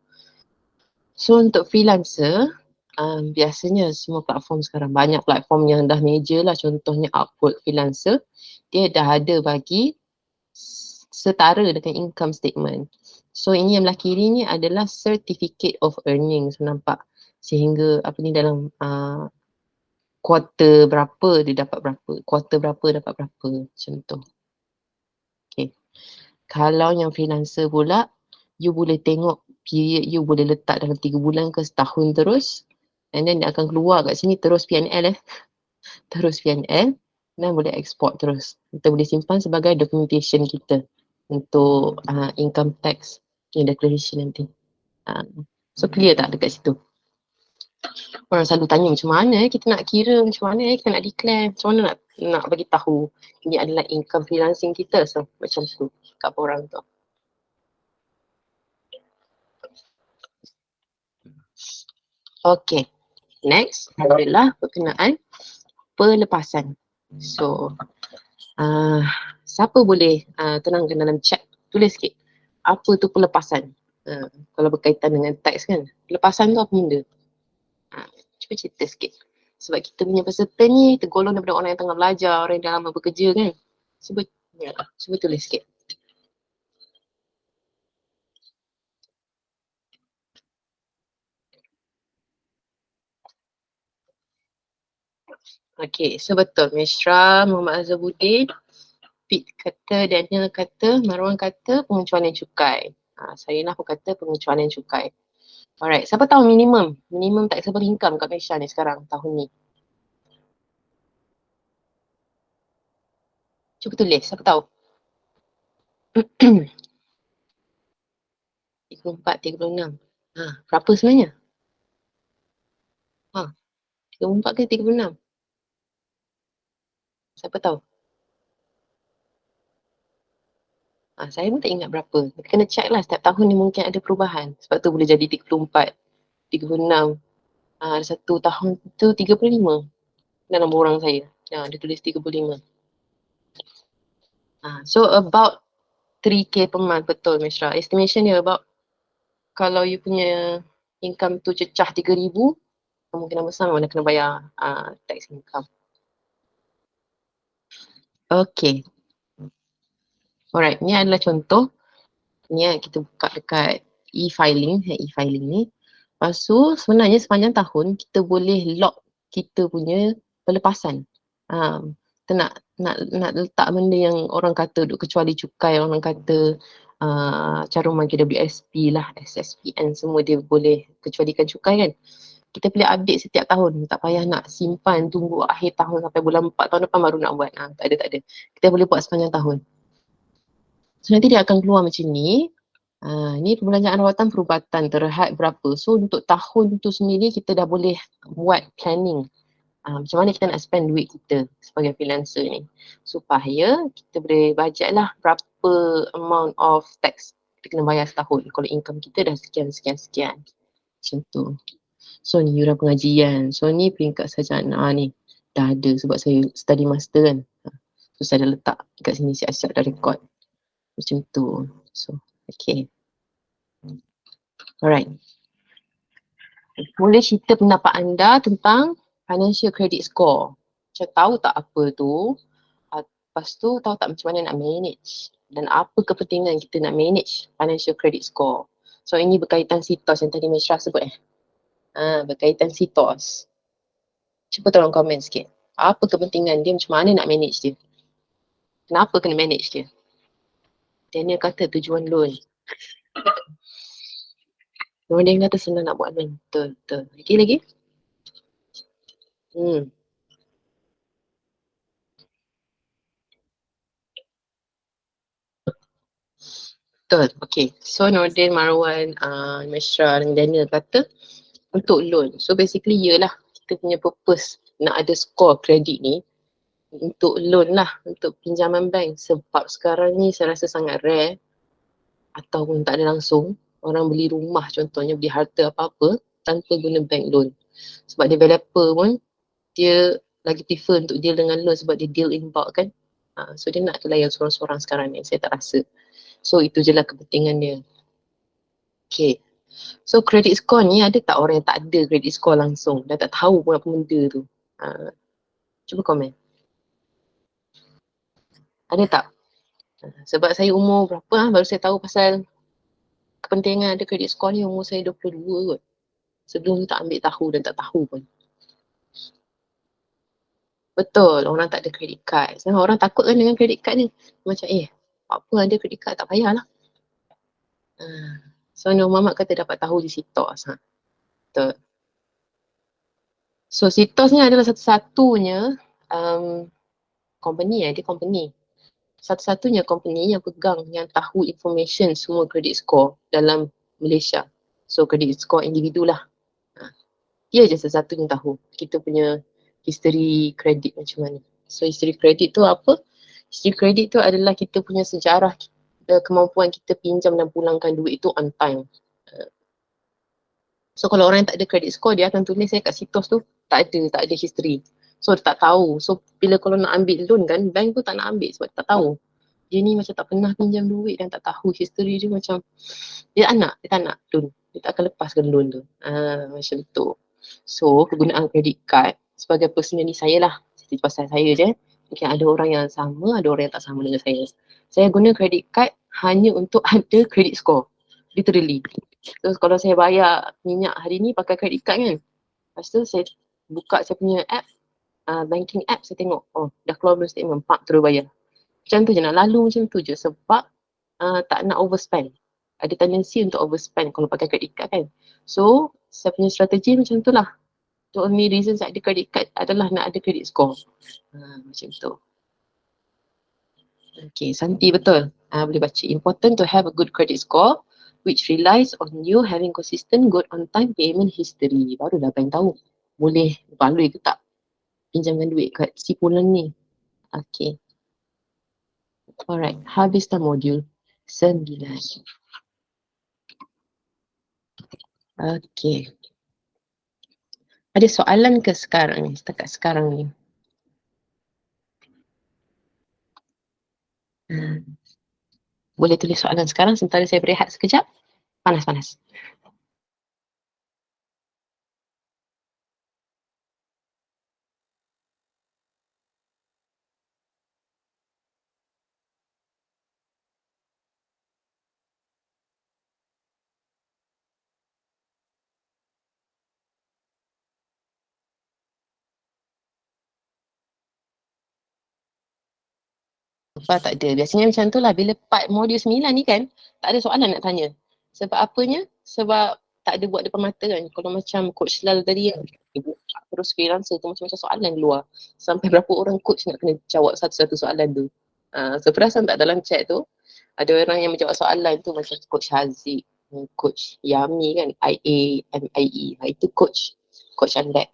So untuk freelancer, biasanya semua platform sekarang, banyak platform yang dah major lah, contohnya Upwork freelancer, dia dah ada bagi setara dengan income statement. So ini yang belah kiri ni adalah certificate of earnings, nampak? Sehingga apa ni dalam quarter berapa dia dapat berapa, quarter berapa dapat berapa, macam tu. Okay. Kalau yang freelancer pula, you boleh tengok period you boleh letak dalam 3 bulan ke setahun terus, and then dia akan keluar kat sini terus PNL terus PNL, dan boleh export terus. Kita boleh simpan sebagai documentation kita untuk income tax declaration nanti. So clear tak dekat situ? Orang selalu tanya macam mana kita nak kira, macam mana kita nak declare, macam mana nak bagi tahu ini adalah income freelancing kita. So macam tu kat orang tu. Okay, next adalah berkenaan pelepasan. So siapa boleh tenangkan dalam chat, tulis sikit apa tu pelepasan. Kalau berkaitan dengan teks kan, pelepasan tu apa benda? Cuba cerita sikit. Sebab kita punya peserta ni tergolong daripada orang yang tengah belajar, orang yang dah lama bekerja kan. Cuba tulis sikit. Okay, so betul. Mishra, Muhammad Azharuddin, Pete kata, Daniel kata, Marwan kata pengecualian cukai. Saya lah pun kata pengecualian cukai. Alright, siapa tahu minimum? Minimum taxable income kat Malaysia ni sekarang, tahun ni. Cuba tulis, siapa tahu? 34, 36. Berapa sebenarnya? 34 ke 36? Siapa tahu? Saya pun tak ingat berapa. Kena check lah setiap tahun ni mungkin ada perubahan. Sebab tu boleh jadi 34, 36. Ada satu tahun tu 35 dalam borang saya. Dia tulis 35. So about 3K per month, betul Mishra. Estimation dia about kalau you punya income tu cecah 3,000, kemungkinan besar mana kena bayar tax income. Okay. Alright, ni adalah contoh. Ni kita buka dekat e-filing ni. Lepas tu sebenarnya sepanjang tahun kita boleh lock kita punya pelepasan. Kita nak letak benda yang orang kata duk kecuali cukai, orang kata caruman KWSP lah, SSPN semua dia boleh kecualikan cukai kan. Kita boleh update setiap tahun. Tak payah nak simpan tunggu akhir tahun sampai bulan 4 tahun depan baru nak buat. Tak ada. Kita boleh buat sepanjang tahun. So nanti dia akan keluar macam ni. Ni perbelanjaan rawatan perubatan terhad berapa. So untuk tahun tu sendiri kita dah boleh buat planning. Macam mana kita nak spend duit kita sebagai freelancer ni. Supaya kita boleh budget lah berapa amount of tax kita kena bayar setahun. Kalau income kita dah sekian. Macam tu. So ni yuran pengajian. So ni peringkat sarjana ni. Dah ada sebab saya study master kan. So saya dah letak kat sini, siap-siap dah record. Macam tu. So, okay. Alright. Boleh cerita pendapat anda tentang financial credit score. Macam tahu tak apa tu? Lepas tu tahu tak macam mana nak manage? Dan apa kepentingan kita nak manage financial credit score? So ini berkaitan CITOS yang tadi Mishra sebut berkaitan CITOS. Cuba tolong komen sikit. Apa kepentingan dia, macam mana nak manage dia? Kenapa kena manage dia? Daniel kata tujuan loan. Dia kata senang nak buat loan. Betul. Lagi? Betul. Okay. So Nordin, Marwan, Mishra dan Daniel kata untuk loan. So basically yelah kita punya purpose nak ada score kredit ni untuk loan lah, untuk pinjaman bank. Sebab sekarang ni saya rasa sangat rare ataupun tak ada langsung orang beli rumah, contohnya beli harta apa-apa tanpa guna bank loan. Sebab developer pun dia lagi prefer untuk deal dengan loan sebab dia deal in bulk kan. So dia nak layan seorang-seorang sekarang ni, saya tak rasa. So itu je lah kepentingan dia. Okay. So credit score ni ada tak orang yang tak ada credit score langsung, dah tak tahu pun apa benda tu? Cuba komen. Ada tak? Sebab saya umur berapa baru saya tahu pasal kepentingan ada credit score ni umur saya 22 kot. Sebelum tu tak ambil tahu dan tak tahu pun. Betul, orang tak ada credit card. Sebab orang takut kan dengan credit card ni. Macam apa ada credit card tak payahlah. So Nur Muhammad kata dapat tahu di CITOS. Betul. So CITOS ni adalah satu-satunya company dia company. Satu-satunya company yang pegang, yang tahu information semua credit score dalam Malaysia. So credit score individu lah. Dia je sesuatu yang tahu kita punya history kredit macam mana. So history kredit tu apa? History kredit tu adalah kita punya sejarah, kemampuan kita pinjam dan pulangkan duit itu on time. So kalau orang yang tak ada credit score, dia akan tulis saya kat situs tu tak ada history. So dia tak tahu. So bila kalau nak ambil loan kan, bank tu tak nak ambil sebab tak tahu. Dia ni macam tak pernah pinjam duit dan tak tahu history dia, macam dia tak nak loan. Dia tak akan lepaskan loan tu. Macam tu. So kegunaan credit card sebagai personal ni saya lah. Cerita pasal saya je. Mungkin ada orang yang sama, ada orang yang tak sama dengan saya. Saya guna credit card hanya untuk ada credit score. Literally. So kalau saya bayar minyak hari ni pakai credit card kan. Lepas tu saya buka saya punya app, banking app, saya tengok, oh dah keluar belum statement, pak terus bayar. Macam tu je, nak lalu macam tu je sebab tak nak overspend. Ada tendensi untuk overspend kalau pakai credit card kan. So saya punya strategi macam tu lah. The only reason saya ada credit card adalah nak ada credit score. Macam tu. Okay, Santi betul. Boleh baca. Important to have a good credit score which relies on you having consistent good on time payment history. Barulah bank tahu boleh baloi ke tak pinjamkan duit kat si Pulan ni. Okay. Alright. Habis dah modul 9. Okay. Ada soalan ke sekarang ni? Setakat sekarang ni. Boleh tulis soalan sekarang sementara saya berehat sekejap. Panas-panas. Sebab tak ada. Biasanya macam tu lah. Bila part modul 9 ni kan, tak ada soalan nak tanya. Sebab apanya? Sebab tak ada buat depan mata kan. Kalau macam Coach Lal tadi kan, dia buka terus freelancer tu macam-macam soalan keluar. Sampai berapa orang coach nak kena jawab satu-satu soalan tu. So perasan tak dalam chat tu, ada orang yang menjawab soalan tu macam Coach Haziq, Coach Yami kan, IA, MIE. Itu Coach Andak.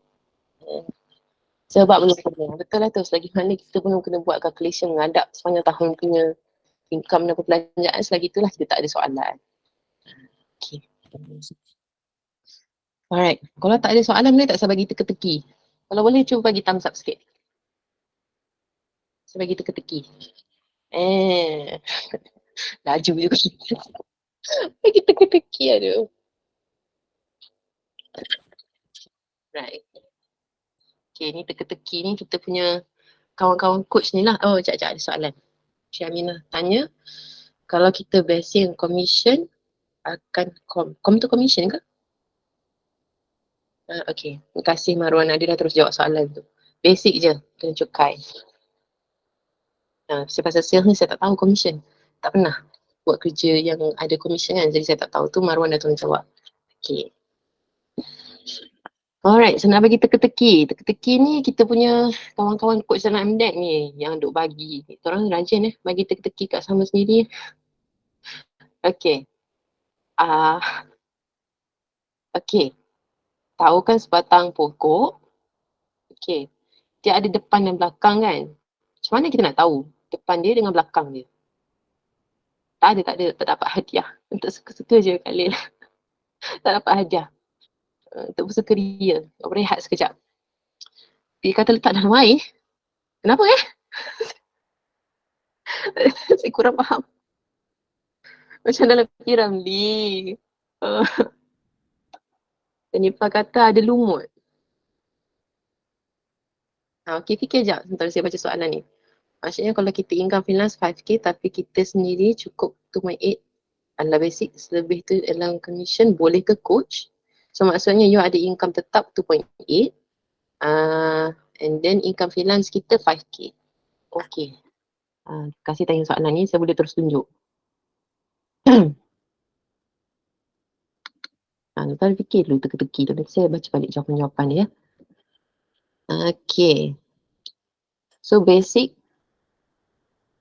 Sebab belum pernah. Betul lah tu. Selagi mana kita belum kena buat calculation menghadap sepanjang tahun punya income dan perbelanjaan, selagi itulah kita tak ada soalan. Okay. Alright. Kalau tak ada soalan, boleh tak saya bagi teka-teki? Kalau boleh, cuba bagi thumbs up sikit. Saya bagi teka-teki. Laju je. Bagi teka-teki ada. Right. Okay, ni teka-teki ni kita punya kawan-kawan coach ni lah. Oh, sekejap ada soalan. Cik Aminah tanya, kalau kita basing commission, akan com tu commission ke? Okay. Terima kasih Marwan. Dia dah terus jawab soalan tu. Basic je. Kena cukai. Saya pasal sales ni saya tak tahu commission. Tak pernah buat kerja yang ada commission kan. Jadi saya tak tahu tu. Marwan dah tolong jawab. Okay. Alright. So nak bagi teka-teki. Teka-teki ni kita punya kawan-kawan coach dalam MDEC ni yang duk bagi. Korang rajin bagi teka-teki kat sama sendiri. Okay. Okay. Tahu kan sebatang pokok? Okay. Dia ada depan dan belakang kan? Macam mana kita nak tahu depan dia dengan belakang dia? Tak ada. Tak dapat hadiah. Untuk suka-suka je kali. Tak dapat hadiah. Untuk bersuka ria. Berehat sekejap. Dia kata letak dalam air. Kenapa Saya kurang faham. Macam dalam Piramli. Nipah kata ada lumut. Okay, fikir sekejap sementara saya baca soalan ni. Maksudnya kalau kita income freelance 5k tapi kita sendiri cukup 2.8 adalah basic, selebih tu adalah commission, boleh ke coach? So maksudnya you ada income tetap 2.8 and then income freelance kita 5k. Okay. Kasih tanya soalan ni, saya boleh terus tunjuk. Tuan fikir dulu teka-teki tu. Nanti saya baca balik jawapan-jawapan dia. Okay. So basic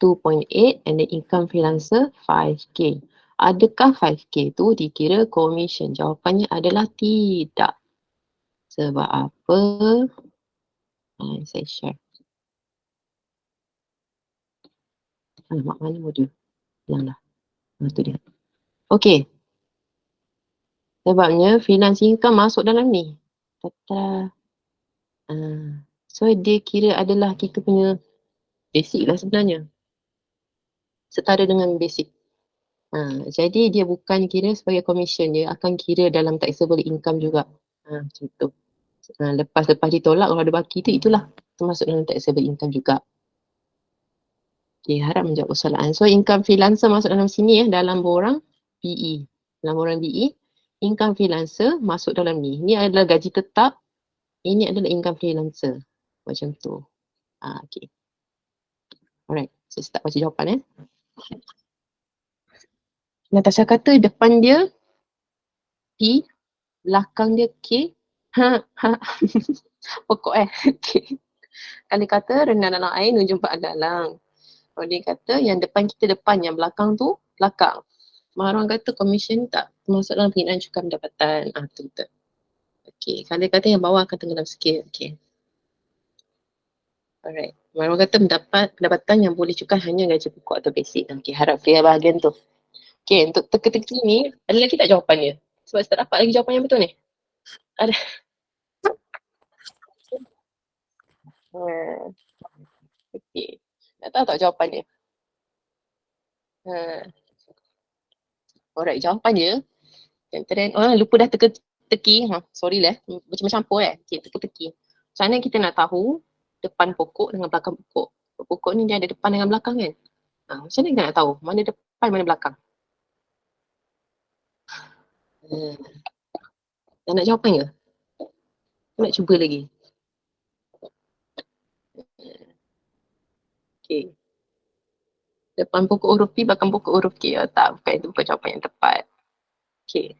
2.8 and the income freelancer 5k. Adakah 5k tu dikira commission? Jawapannya adalah tidak. Sebab apa? Saya share. Alamak, mana modul? Yang lah. Itu dia. Okey. Sebabnya freelance income masuk dalam ni. Tata. So dia kira adalah kita punya basic lah sebenarnya. Setara dengan basic. Jadi dia bukan kira sebagai commission, dia akan kira dalam taxable income juga. Macam tu. Lepas ditolak kalau ada baki tu, itulah termasuk dalam taxable income juga. Okay, harap menjawab soalan. So income freelancer masuk dalam sini dalam borang BE. Dalam borang BE, income freelancer masuk dalam ni. Ni adalah gaji tetap, ini adalah income freelancer. Macam tu. Okay. Alright, saya start baca jawapan Natasha kata depan dia P, belakang dia K. Pokok K. Kali kata rendah dalam air nu jumpa dalang. Dia kata yang depan kita depan, yang belakang tu belakang. Marwan kata commission tak termasuk dalam penggunaan cukai pendapatan. Betul-betul. Okay, kali kata yang bawah akan tenggelam sikit. Okay. Alright. Marwan kata pendapatan yang boleh cukai hanya gaji pokok atau basic. Okay, harap clear bahagian tu. Okay, untuk teka-teki ni, ada lagi tak jawapannya? Sebab saya tak dapat lagi jawapan yang betul ni. Ada. Okay. Tak tahu tak jawapannya. Alright, jawapannya. Lupa dah teka-teki. Sorry lah. Macam campur Okay, teka-teki. Macam mana kita nak tahu depan pokok dengan belakang pokok? Pokok ni dia ada depan dengan belakang kan? Macam mana kita nak tahu mana depan, mana belakang? Dah nak jawapan ke? Nak cuba lagi. Okay. Depan pokok huruf P, belakang pokok huruf K. Tak, bukan itu bukan jawapan yang tepat. Okay.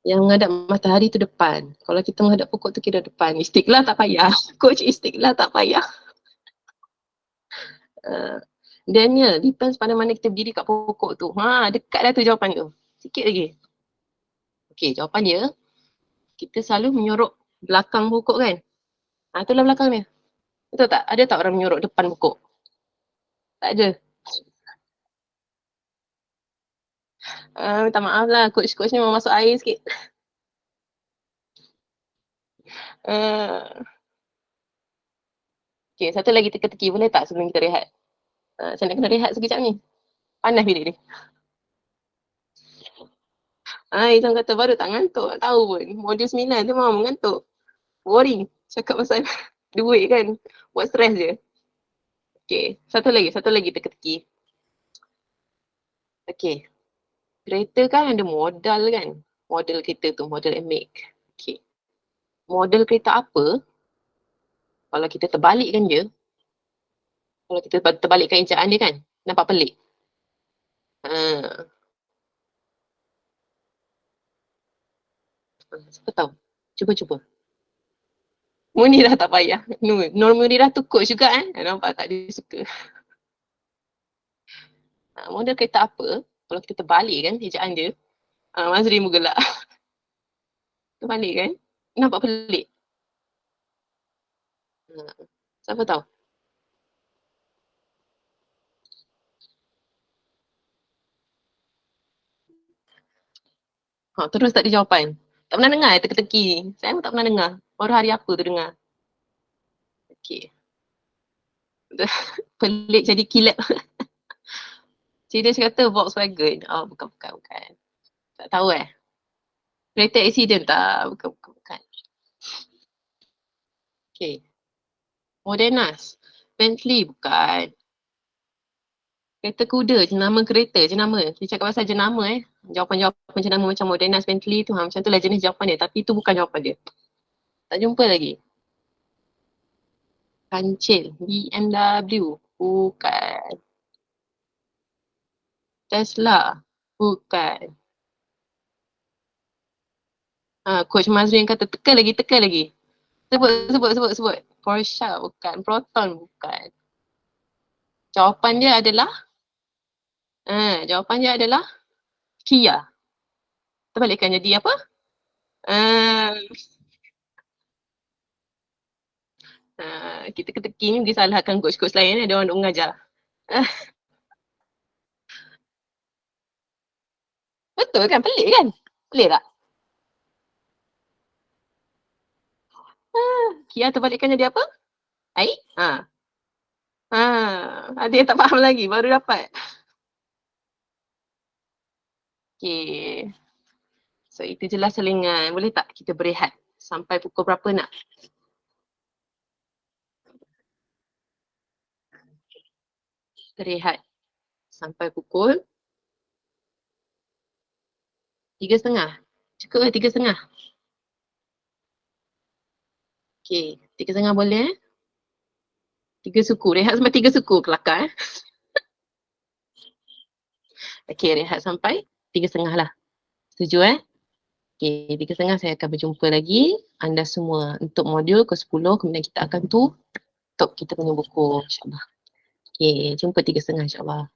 Yang menghadap matahari tu depan. Kalau kita menghadap pokok tu kira depan. Istiqlal tak payah. Coach istiqlal tak payah. Daniel, depends pada mana kita berdiri kat pokok tu. Dekat dah tu jawapan tu. Sikit lagi. Okay, jawapan dia. Kita selalu menyorok belakang pokok kan? Itulah belakang dia. Betul tak? Ada tak orang menyorok depan pokok? Tak ada. Minta maaf lah. Coach-coach ni mau masuk air sikit. Okay, satu lagi teka-teki. Boleh tak sebelum kita rehat? Saya nak kena rehat sekejap ni. Panas bilik ni. Izan kata baru tak ngantuk. Tak tahu pun. Modul 9 tu memang mengantuk. Boring. Cakap pasal duit kan. Buat stres je. Okay. Satu lagi teka-teki. Okay. Kereta kan ada modal kan. Model kereta tu. Model and make. Okay. Model kereta apa? Kalau kita terbalikkan dia. Kalau kita terbalikkan ejaan dia kan. Nampak pelik. Siapa tahu? Cuba. Munirah tak payah. Nur Munirah tu coach juga Nampak tak dia suka. Model kereta apa? Kalau kita terbalik kan ejaan dia. Mazri menggelak. Terbalik kan? Nampak pelik. Siapa tahu? Terus tak ada jawapan. Tak pernah dengar teka-teki. Saya pun tak pernah dengar. Baru hari apa tu dengar. Okay. Pelik jadi kilat. Serius kata Volkswagen. Bukan. Tak tahu Kereta accident tak? Bukan. Okay. Modernas. Bentley bukan. Kereta kuda, jenama kereta, jenama. Dia cakap pasal jenama Jawapan-jawapan jenama macam Modernas, Bentley tu. Macam tu lah jenis jawapan dia. Tapi tu bukan jawapan dia. Tak jumpa lagi. Kancil, BMW. Bukan. Tesla. Bukan. Coach Mazrin kata teka lagi. Sebut. Porsche bukan. Proton bukan. Jawapan dia adalah Kia. Terbalikkan jadi apa? Kita keteking disalahkan coach-coach lain, dia orang nak mengajar. Ah, betul kan? Pelik kan? Pelik tak? Kia terbalikkan jadi apa? Air? Ada yang tak faham lagi, baru dapat. Okay. So, itu je lah selingan. Boleh tak kita berehat? Sampai pukul berapa nak? Berehat. Sampai pukul 3:30. Cukup ke 3:30? Okay. 3:30 boleh 3 suku. Rehat sampai 3 suku kelakar. Okay, rehat sampai 3:30 lah. Setuju Okay, 3:30 saya akan berjumpa lagi anda semua untuk modul ke-10. Kemudian kita akan tutup kita punya buku, insyaAllah. Okay, jumpa 3:30 insyaAllah.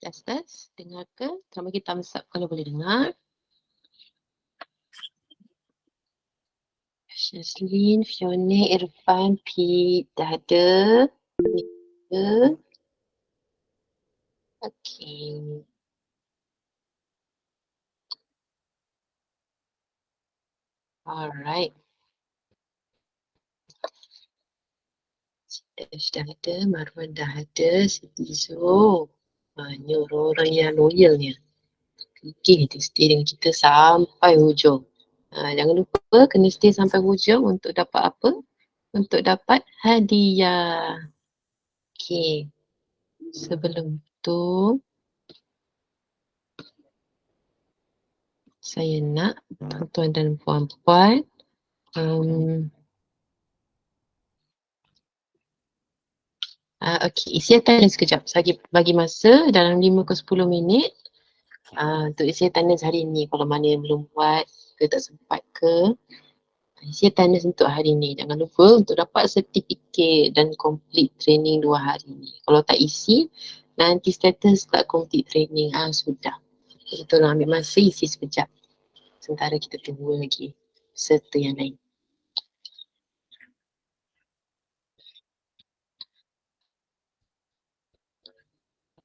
Tes. Dengar ke? Sama kita thumbs up kalau boleh dengar. Shaslin, Fiona, Irfan, Pete. Dah ada. Nika. Okay. Alright. Dah ada. Marwan dah ada. Siti Zul. Ni orang-orang yang loyal ni. Okay, dia stay dengan kita sampai hujung. Jangan lupa kena stay sampai hujung untuk dapat apa? Untuk dapat hadiah. Okay. Sebelum tu, saya nak tuan-tuan dan puan-puan okay, isi tanda sekejap. Saya bagi masa dalam 5 ke 10 minit untuk isi tanda hari ni. Kalau mana yang belum buat ke tak sempat ke, isi tanda untuk hari ni. Jangan lupa untuk dapat sertifikat dan complete training 2 hari ni. Kalau tak isi, nanti status tak complete training. Sudah. Kita tolong ambil masa isi sekejap. Sementara kita tunggu lagi serta yang lain.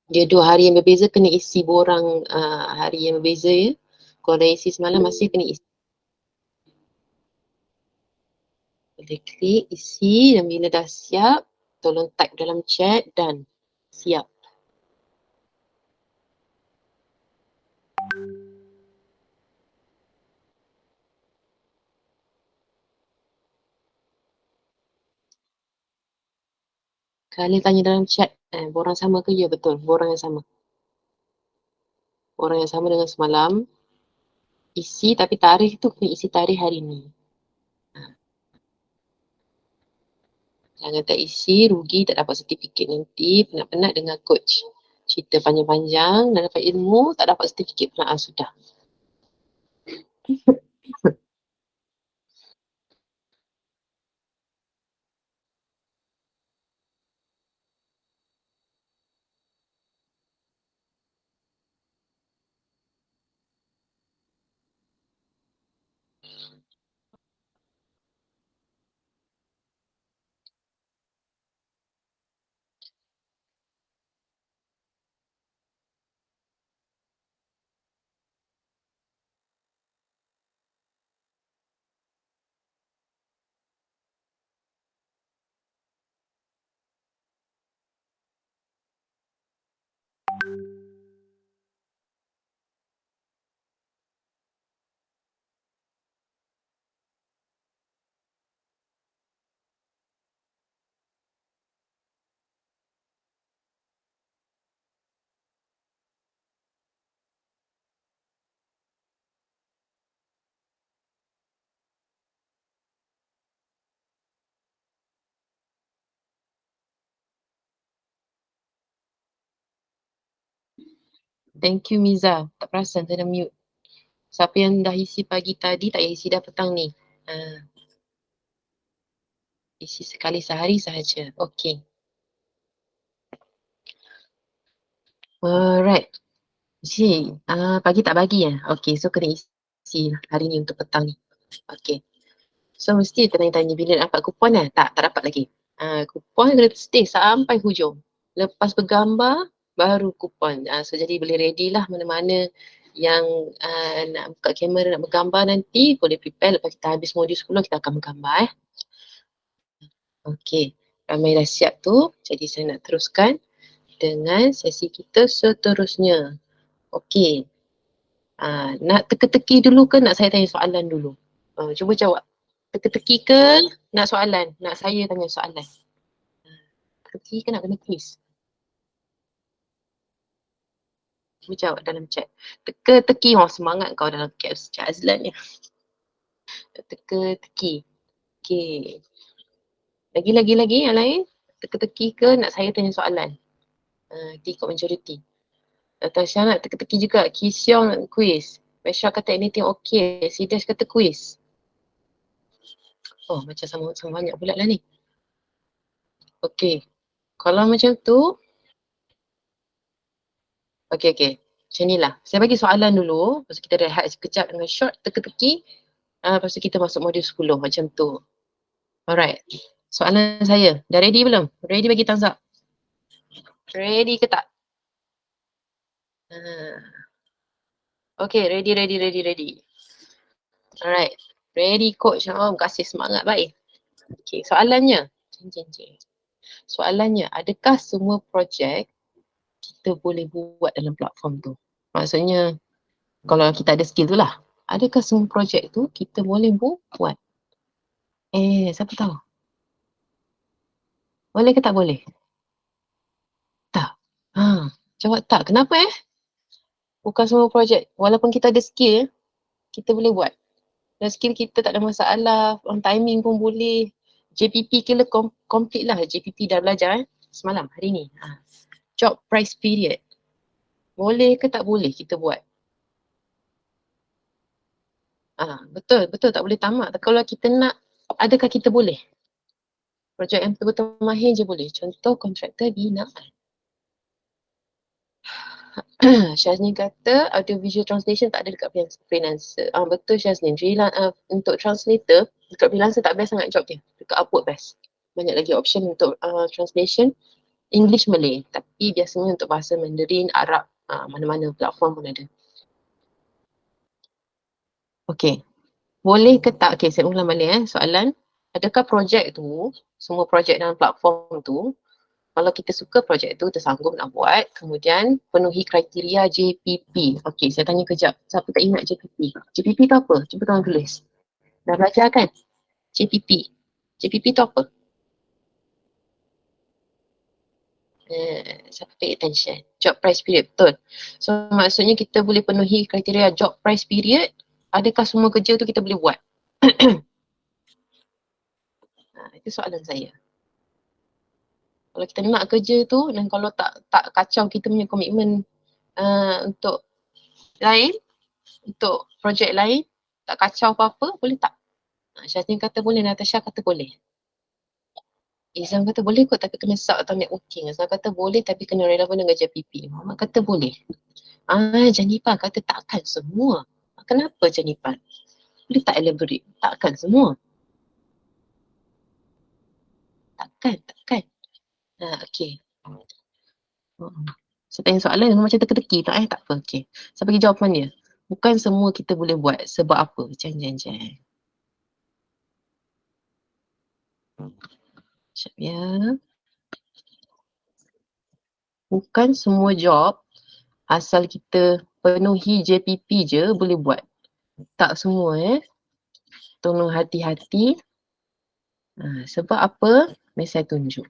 Dia 2 hari yang berbeza kena isi borang hari yang berbeza ya. Kalau dah isi semalam masih kena isi. Boleh klik, isi dan bila dah siap, tolong type dalam chat dan siap. Kalian tanya dalam chat, borang sama ke? Ya betul, borang yang sama. Borang yang sama dengan semalam. Isi tapi tarikh tu kena isi tarikh hari ni. Jangan tak isi, rugi tak dapat sertifikat nanti. Penat-penat dengan coach. Cerita panjang-panjang dan dapat ilmu, tak dapat sertifikat pula. Sudah. Thank you Miza. Tak perasan saya dah mute. Siapa yang dah isi pagi tadi tak payah isi dah petang ni. Isi sekali sehari sahaja. Okay. Alright. Isi. Pagi tak bagi ya? Okay, so kena isi hari ni untuk petang ni. Okay. So mesti tanya-tanya bila nak dapat kupon lah. Tak dapat lagi. Kupon kena stay sampai hujung. Lepas bergambar, baru kupon. So jadi boleh ready lah mana-mana yang nak buka kamera, nak bergambar nanti. Boleh prepare. Lepas kita habis modul 10, kita akan bergambar. Okay. Ramai dah siap tu. Jadi saya nak teruskan dengan sesi kita seterusnya. Okay. Nak teka-teki dulu ke nak saya tanya soalan dulu? Cuba jawab. Teka-teki ke nak soalan? Nak saya tanya soalan? Teka-teki ke nak kena quiz? Cuba jawab dalam chat. Teka-teki. Semangat kau dalam caps chat Azlan ni. Teka-teki. Okay. Lagi yang lain? Teka-teki ke nak saya tanya soalan? Nanti ikut majoriti. Tasha nak teka-teki juga. Kisyong nak quiz. Mesha kata anything okay. Sidash kata quiz. Oh, macam sama banyak pula lah ni. Okay. Kalau macam tu, Okey. Macam ni lah. Saya bagi soalan dulu, lepas tu kita rehat sekejap dengan short, teka-teki. Lepas tu kita masuk modul 10 macam tu. Alright. Soalan saya, dah ready belum? Ready bagi thumbs up. Ready ke tak? Okay, ready. Alright. Ready coach. Kasih semangat baik. Okay, soalannya. Soalannya, adakah semua projek kita boleh buat dalam platform tu? Maksudnya, kalau kita ada skill tu lah. Adakah semua projek tu kita boleh buat? Siapa tahu? Boleh ke tak boleh? Tak. Jawab tak. Kenapa Bukan semua projek. Walaupun kita ada skill, kita boleh buat. Dan skill kita tak ada masalah. On timing pun boleh. JPP kena complete lah. JPP dah belajar semalam, hari ni. Job price period. Boleh ke tak boleh kita buat? Betul tak boleh tamak. Kalau kita nak, adakah kita boleh? Projek yang betul-betul mahir je boleh. Contoh kontraktor binaan. Syazni kata audio visual translation tak ada dekat freelancer. Betul Syazni. Untuk translator, dekat freelancer tak best sangat job dia. Dekat Upwork best. Banyak lagi option untuk translation. English Malay. Tapi biasanya untuk bahasa Mandarin, Arab, mana-mana platform pun ada. Okay. Boleh ke tak? Okay, saya ulang balik soalan. Adakah projek tu, semua projek dalam platform tu, kalau kita suka projek tu, tersanggup nak buat, kemudian penuhi kriteria JPP. Okay, saya tanya kejap. Siapa tak ingat JPP? JPP tu apa? Cuba tolong tulis. Dah belajar kan? JPP. JPP tu apa? Siapa pay attention? Job price period, betul. So maksudnya kita boleh penuhi kriteria job price period, adakah semua kerja tu kita boleh buat? Itu soalan saya. Kalau kita nak kerja tu dan kalau tak kacau kita punya komitmen untuk lain, untuk projek lain, tak kacau apa-apa, boleh tak? Syazmin kata boleh, Natasha kata boleh. Izam kata boleh kot tapi kena sub atau networking. Azam kata boleh tapi kena relevan dengan JPP. Muhammad kata boleh. Janipan kata takkan semua. Kenapa Janipan? Boleh tak elaborate? Takkan semua. Takkan. Okay. Saya tanya soalan macam teka-teki tak Tak apa. Okay. Saya bagi jawapan dia. Bukan semua kita boleh buat. Sebab apa? Jangan. Sekejap ya. Bukan semua job asal kita penuhi JPP je boleh buat. Tak semua Tolong hati-hati. Sebab apa? Mari saya tunjuk.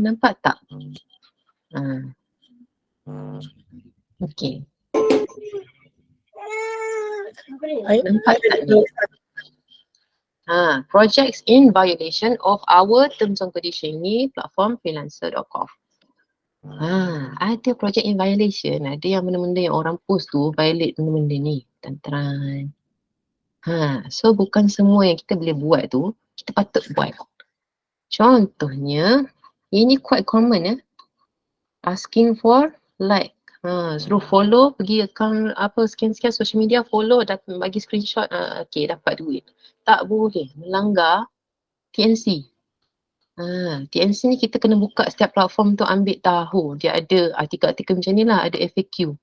Nampak tak? Okey. Nampak tak ni? Projects in violation of our terms and conditions ni platform freelancer.com. Ada project in violation, ada yang benda-benda yang orang post tu violate benda-benda ni. Tantaran. So bukan semua yang kita boleh buat tu, kita patut buat. Contohnya, ini quite common asking for like. Suruh follow, pergi account scan social media, follow, bagi screenshot, okay dapat duit. Tak boleh, melanggar TNC. TNC ni kita kena buka setiap platform tu ambil tahu. Dia ada artikel-artikel macam ni lah, ada FAQ.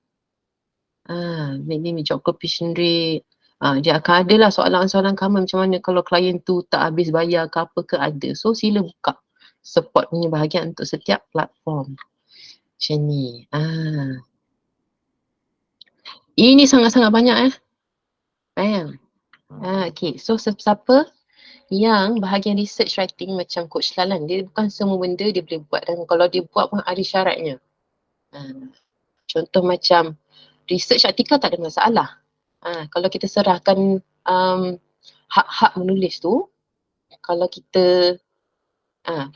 Minimum job completion rate. Dia akan ada lah soalan-soalan common macam mana kalau klien tu tak habis bayar ke apa ke ada. So sila buka support punya bahagian untuk setiap platform. Macam ni. Ini sangat-sangat banyak Faham? Okay, so siapa yang bahagian research writing macam Coach Lalan, dia bukan semua benda dia boleh buat dan kalau dia buat pun ada syaratnya. Contoh macam research artikel tak ada masalah. Kalau kita serahkan hak-hak menulis tu, kalau kita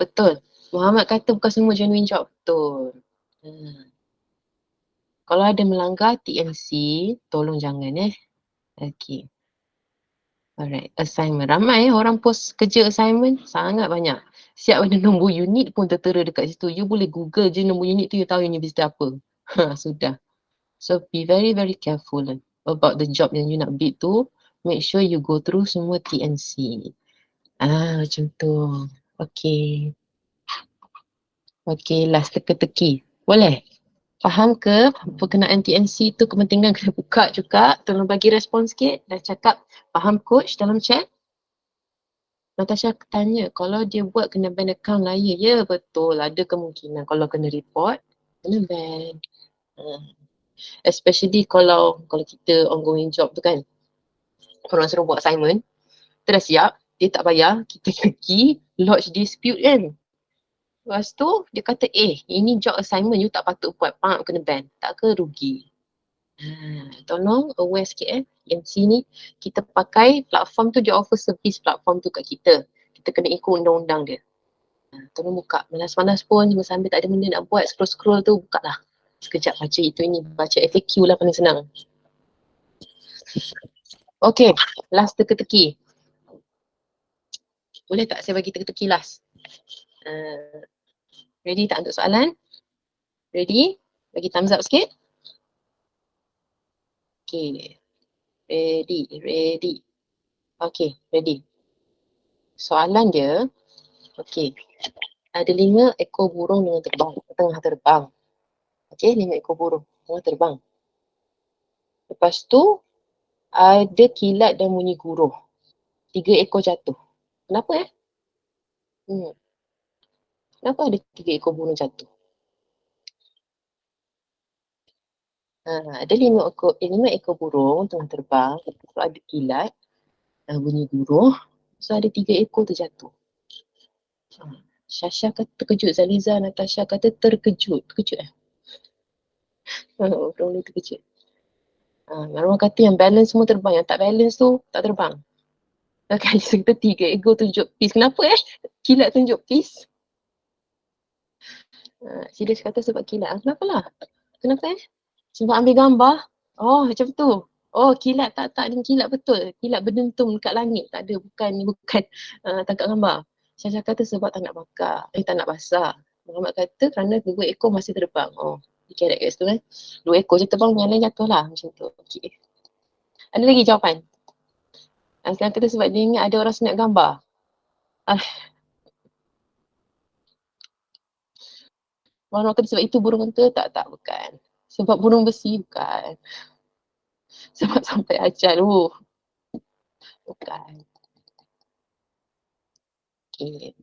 betul. Muhammad kata bukan semua genuine job. Betul. Kalau ada melanggar TNC, tolong jangan Okay. Alright, assignment. Ramai orang post kerja assignment, sangat banyak. Siap ada nombor unit pun tertera dekat situ. You boleh Google je nombor unit tu, you tahu universiti apa. Sudah. So be very very careful about the job yang you nak bid tu. Make sure you go through semua TNC. Macam tu. Okay. Okay, last teka-teki. Boleh? Faham ke berkenaan TNC tu, kepentingan kena buka juga? Tolong bagi respon sikit. Dah cakap faham coach dalam chat? Natasha tanya, kalau dia buat kena ban account lain. Ya betul, ada kemungkinan kalau kena report, kena ban. Especially kalau kita ongoing job tu kan, orang suruh buat assignment, kita dah siap, dia tak bayar, kita pergi lodge dispute kan. Lepas tu dia kata, ini job assignment you tak patut buat, kena ban. Tak ke rugi? Tolong aware sikit yang sini kita pakai platform tu, dia offer service platform tu kat kita. Kita kena ikut undang-undang dia. Tolong buka. Malas-malas pun sambil tak ada benda nak buat, scroll-scroll tu buka lah. Sekejap baca itu ini, baca FAQ lah paling senang. Okay, last teka-teki. Boleh tak saya bagi teka-teki last? Ready tak untuk soalan? Ready? Bagi thumbs up sikit. Okay. Ready. Okay, ready. Soalan dia, okay. Ada 5 ekor burung dengan tengah terbang. Okay, 5 ekor burung tengah terbang. Lepas tu, ada kilat dan bunyi guruh. 3 ekor jatuh. Kenapa Kenapa ada 3 ekor burung jatuh? Ada 5 ekor burung tengah terbang. Lepas tu ada kilat, bunyi guruh. So ada 3 ekor terjatuh. Syasha kata terkejut. Zaliza, Natasha kata terkejut. Terkejut orang ni terkejut. Marwah kata yang balance semua terbang. Yang tak balance tu tak terbang. Kali kita 3 ekor tunjuk peace. Kenapa kilat tunjuk peace? Silas kata sebab kilat. Kenapa Sebab ambil gambar. Oh macam tu. Oh kilat tak ada kilat betul. Kilat berdentum dekat langit. Tak ada, bukan tangkap gambar. Syasha kata sebab tak nak bakar. Tak nak basah. Muhammad kata kerana 2 ekor masih terbang. Oh, dikeret kat situ 2 ekor je terbang, yang lain jatuh lah. Macam tu. Okay. Ada lagi jawapan? Sekarang kata sebab dia ingat ada orang snap gambar. Orang kata sebab itu burung unta. Tak, bukan. Sebab burung besi, bukan. Sebab sampai ajal. Bukan. Okay.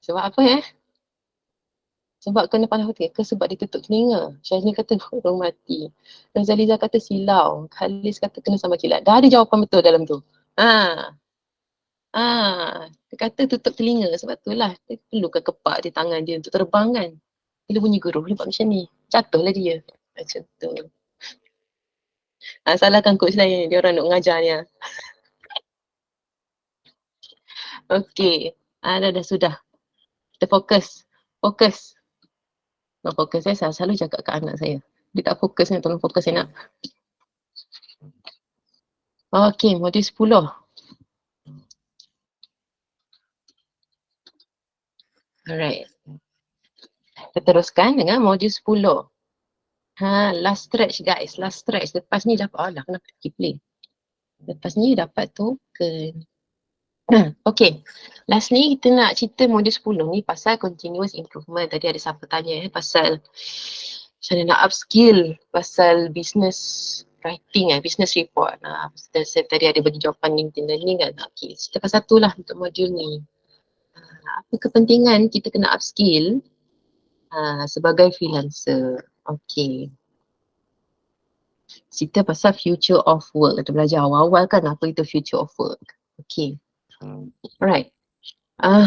Sebab apa Sebab kena pandang hati ke sebab dia tutup telinga. Syahni kata burung mati. Razaliza kata silau. Khalis kata kena sama kilat. Dah ada jawapan betul dalam tu. Dia kata tutup telinga. Sebab tu lah. Dia perlukan kepak di tangan dia untuk terbang kan. Bila bunyi guruh, dia buat macam ni. Jatuhlah dia. Macam tu. Salahkan coach lain. Dia orang nak mengajar ni. Okay. Dah sudah. Kita fokus. Fokus. Saya selalu cakap kat anak saya. Dia tak fokus ni. Tolong fokus nak. Okay. Modul 10. Alright. Kita teruskan dengan modul 10. Last stretch guys. Last stretch. Lepas ni dapat. Kenapa pergi play? Lepas ni dapat token. Okay. Last ni kita nak cerita modul 10 ni pasal continuous improvement. Tadi ada siapa tanya pasal macam mana nak upskill pasal business writing business report. Saya tadi ada bagi jawapan LinkedIn learning kan. Okay. Cerita pasal tu lah untuk modul ni. Apa kepentingan kita kena upskill sebagai freelancer. Okay. Cerita pasal future of work. Kita belajar awal-awal kan apa itu future of work. Okay. Alright.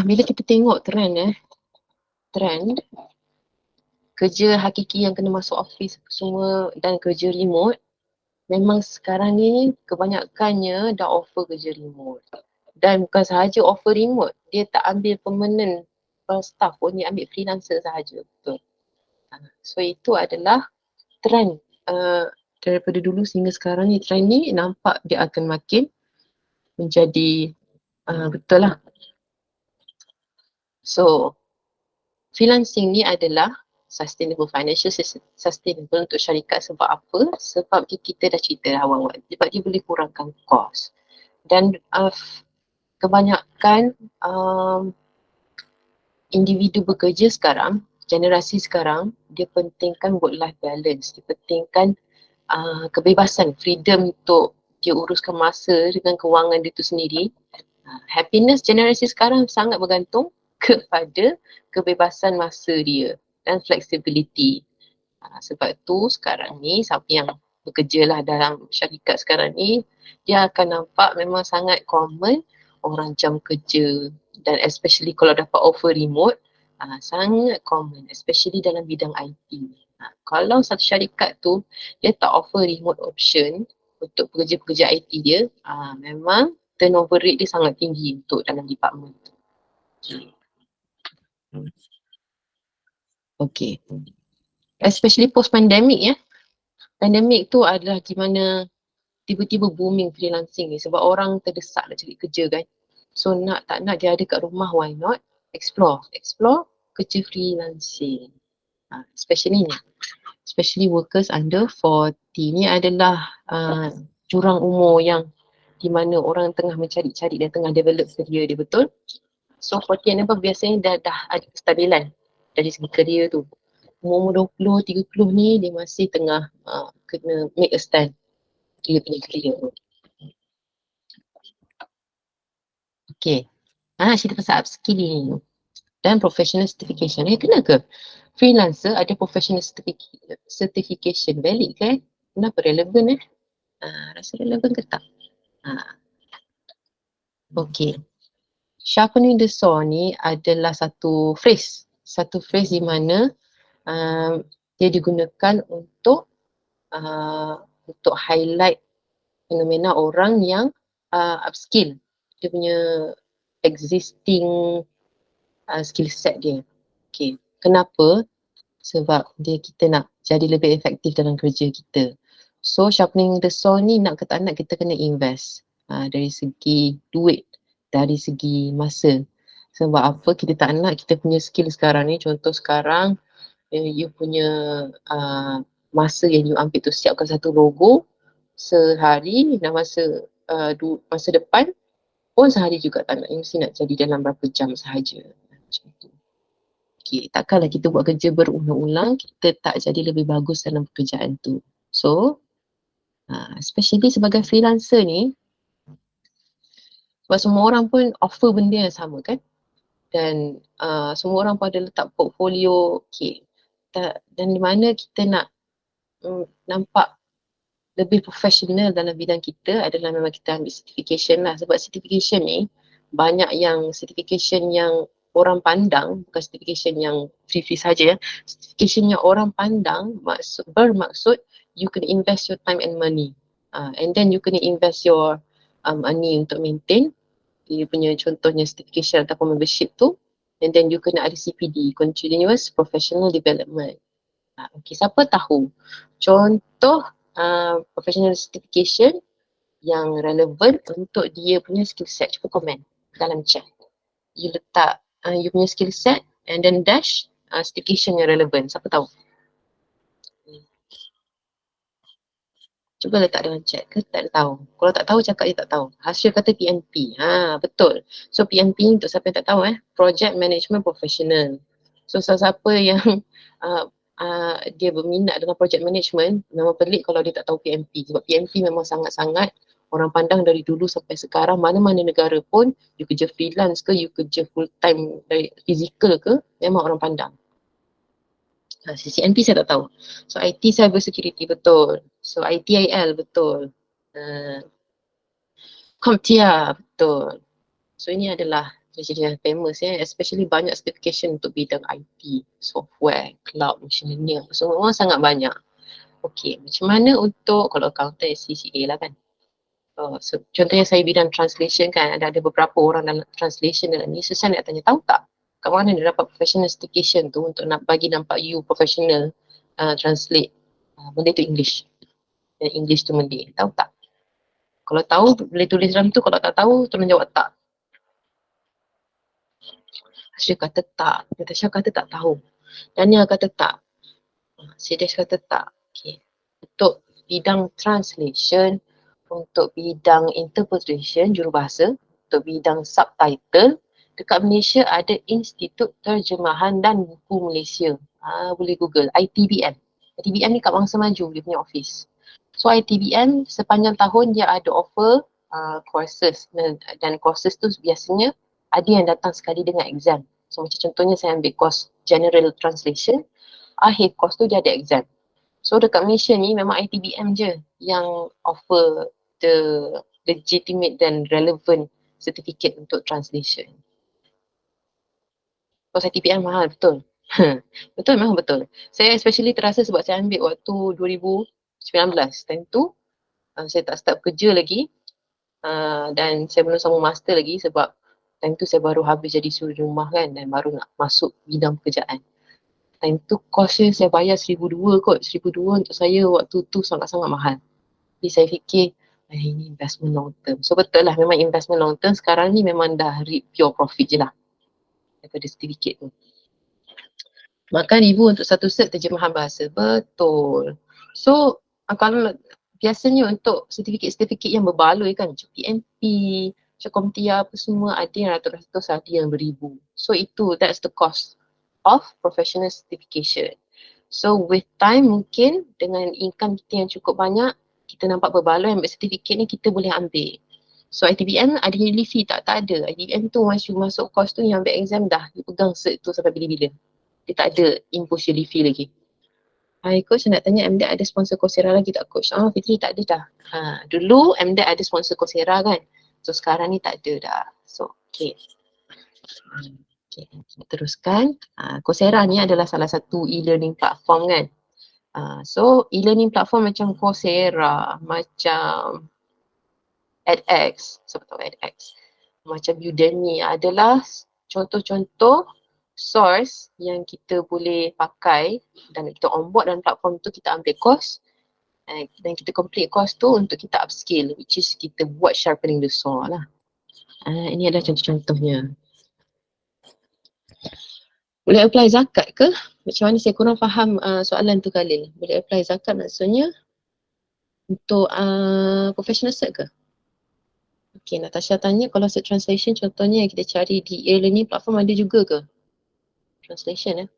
Bila kita tengok trend kerja hakiki yang kena masuk office semua dan kerja remote, memang sekarang ni kebanyakannya dah offer kerja remote. Dan bukan sahaja offer remote, dia tak ambil permanent staff pun, dia ambil freelancer sahaja. Betul. So itu adalah trend daripada dulu sehingga sekarang ni. Trend ni nampak dia akan makin menjadi betul lah. So, freelancing ni adalah sustainable, financial sustainable untuk syarikat. Sebab apa? Sebab kita dah cerita dah awal, sebab dia boleh kurangkan kos. Dan kebanyakan individu bekerja sekarang, generasi sekarang, dia pentingkan work-life balance. Dia pentingkan kebebasan, freedom untuk dia uruskan masa dengan kewangan dia tu sendiri. Happiness generasi sekarang sangat bergantung kepada kebebasan masa dia dan flexibility. Sebab tu sekarang ni siapa yang bekerja lah dalam syarikat sekarang ni, dia akan nampak memang sangat common orang jam kerja, dan especially kalau dapat offer remote, sangat common, especially dalam bidang IT. Kalau satu syarikat tu dia tak offer remote option untuk pekerja-pekerja IT dia, memang turnover rate dia sangat tinggi untuk dalam department tu. Okay. Especially post pandemic ya. Pandemic tu adalah di mana tiba-tiba booming freelancing ni sebab orang terdesak nak cari kerja kan. So nak tak nak dia ada kat rumah, why not? Explore kerja freelancing. Especially ni. Especially workers under 40. Ni adalah jurang umur yang di mana orang tengah mencari-cari dan tengah develop career dia, betul? So 40 and above biasanya dah ada kestabilan dari segi career tu. Umur 20, 30 ni dia masih tengah kena make a stand dia punya career tu. Okay. Cerita pasal upskilling dan professional certification. Kena ke? Freelancer ada professional certification valid ke? Kenapa relevan rasa relevan ke tak? Okay. Sharpening the saw ni adalah satu phrase di mana dia digunakan untuk highlight fenomena orang yang upskill dia punya existing skill set dia. Okay. Kenapa? Sebab kita nak jadi lebih efektif dalam kerja kita. So sharpening the saw ni nak ke tak nak kita kena invest dari segi duit, dari segi masa. Sebab apa? Kita tak nak kita punya skill sekarang ni, contoh sekarang you punya masa yang you ambil tu siapkan satu logo sehari, dan masa depan pun sehari juga tak nak, you mesti nak jadi dalam berapa jam sahaja. Macam tu. Okay, takkanlah kita buat kerja berulang-ulang, kita tak jadi lebih bagus dalam pekerjaan tu. So, especially sebagai freelancer ni, sebab semua orang pun offer benda yang sama kan? Dan semua orang pun ada letak portfolio, okay. Dan di mana kita nak nampak lebih profesional dalam bidang kita adalah memang kita ambil certification lah. Sebab certification ni, banyak yang certification yang orang pandang, bukan certification yang free-free saja ya. Certification yang orang pandang bermaksud you can invest your time and money. And then you can invest your money untuk maintain you punya contohnya certification ataupun membership tu. And then you kena ada CPD, Continuous Professional Development. Okay, siapa tahu contoh professional certification yang relevan untuk dia punya skill set, cuba komen dalam chat. You letak you punya skill set and then dash certification yang relevan, siapa tahu. Cuba letak dalam chat ke tak tahu. Kalau tak tahu cakap dia tak tahu. Hasil kata PNP. Betul. So PNP untuk siapa yang tak tahu Project Management Professional. So siapa yang dia berminat dengan project management, memang pelik kalau dia tak tahu PMP. Sebab PMP memang sangat-sangat orang pandang dari dulu sampai sekarang. Mana-mana negara pun, you kerja freelance ke, you kerja full time dari physical ke, memang orang pandang. CCNP saya tak tahu. So IT cyber security betul. So ITIL betul. CompTIA betul. So ini adalah jadi yang famous especially banyak certification untuk bidang IT, software, cloud, machine learning, so memang sangat banyak. Okay, macam mana untuk kalau accountant CCA lah kan. So, contohnya saya bidang translation kan, ada beberapa orang dalam translation dalam ni, so saya nak tanya, tahu tak kat mana dia dapat professional certification tu untuk nak bagi nampak you professional translate benda tu English dan English tu Malay, tahu tak? Kalau tahu boleh tulis dalam tu, kalau tak tahu tolong jawab tak. Dia kata tak. Natasha kata tak tahu. Daniel kata tak. Sidesh kata tak. Okay. Untuk bidang translation, untuk bidang interpretation, jurubahasa, untuk bidang subtitle, dekat Malaysia ada Institut Terjemahan dan Buku Malaysia. Boleh Google, ITBM. ITBM ni kat Bangsa Maju, dia punya office. So ITBM sepanjang tahun dia ada offer courses dan courses tu biasanya ada yang datang sekali dengan exam. So macam contohnya saya ambil course General Translation, akhir course tu dia ada exam. So dekat Malaysia ni memang ITBM je yang offer the legitimate dan relevant certificate untuk translation. Course ITBM mahal, betul. Betul, memang betul. Saya especially terasa sebab saya ambil waktu 2019. Time tu saya tak start kerja lagi dan saya belum sambung master lagi sebab time tu saya baru habis jadi suri rumah kan dan baru nak masuk bidang pekerjaan. Time tu kosnya saya bayar 1,200 kot. 1,200 untuk saya waktu tu sangat-sangat mahal. Jadi saya fikir ini investment long term. So betul lah memang investment long term sekarang ni memang dah reap pure profit je lah daripada certificate tu. Makan ribu untuk satu set terjemahan bahasa. Betul. So kalau biasanya untuk sertifikat-sertifikat yang berbaloi kan, macam PMP, macam CompTIA apa semua ada yang ratus-ratus, ada yang beribu. So that's the cost of professional certification. So with time mungkin dengan income kita yang cukup banyak, kita nampak berbaloi ambil sertifikat ni kita boleh ambil. So ITBM ada yearly fee tak? Tak ada. ITBM tu once you masuk course tu yang ambil exam dah, you pegang cert tu sampai bila-bila. Dia tak ada impose yearly fee lagi. Hai coach, nak tanya MDEC ada sponsor Coursera lagi tak coach? Fitri tak ada dah. Dulu MDEC ada sponsor Coursera kan. So sekarang ni tak ada dah. So okay. Okay, kita teruskan. Coursera ni adalah salah satu e-learning platform kan. So e-learning platform macam Coursera, macam edX, siapa tahu edX, macam Udemy adalah contoh-contoh source yang kita boleh pakai dan kita onboard dalam platform tu, kita ambil course dan kita complete course tu untuk kita upskill, which is kita buat sharpening the saw lah. Ini adalah contoh-contohnya. Boleh apply zakat ke? Macam mana saya kurang faham soalan tu Khalil. Boleh apply zakat maksudnya untuk professional cert ke? Okay, Natasha tanya kalau cert translation contohnya yang kita cari di e-learning platform ada juga ke? Translation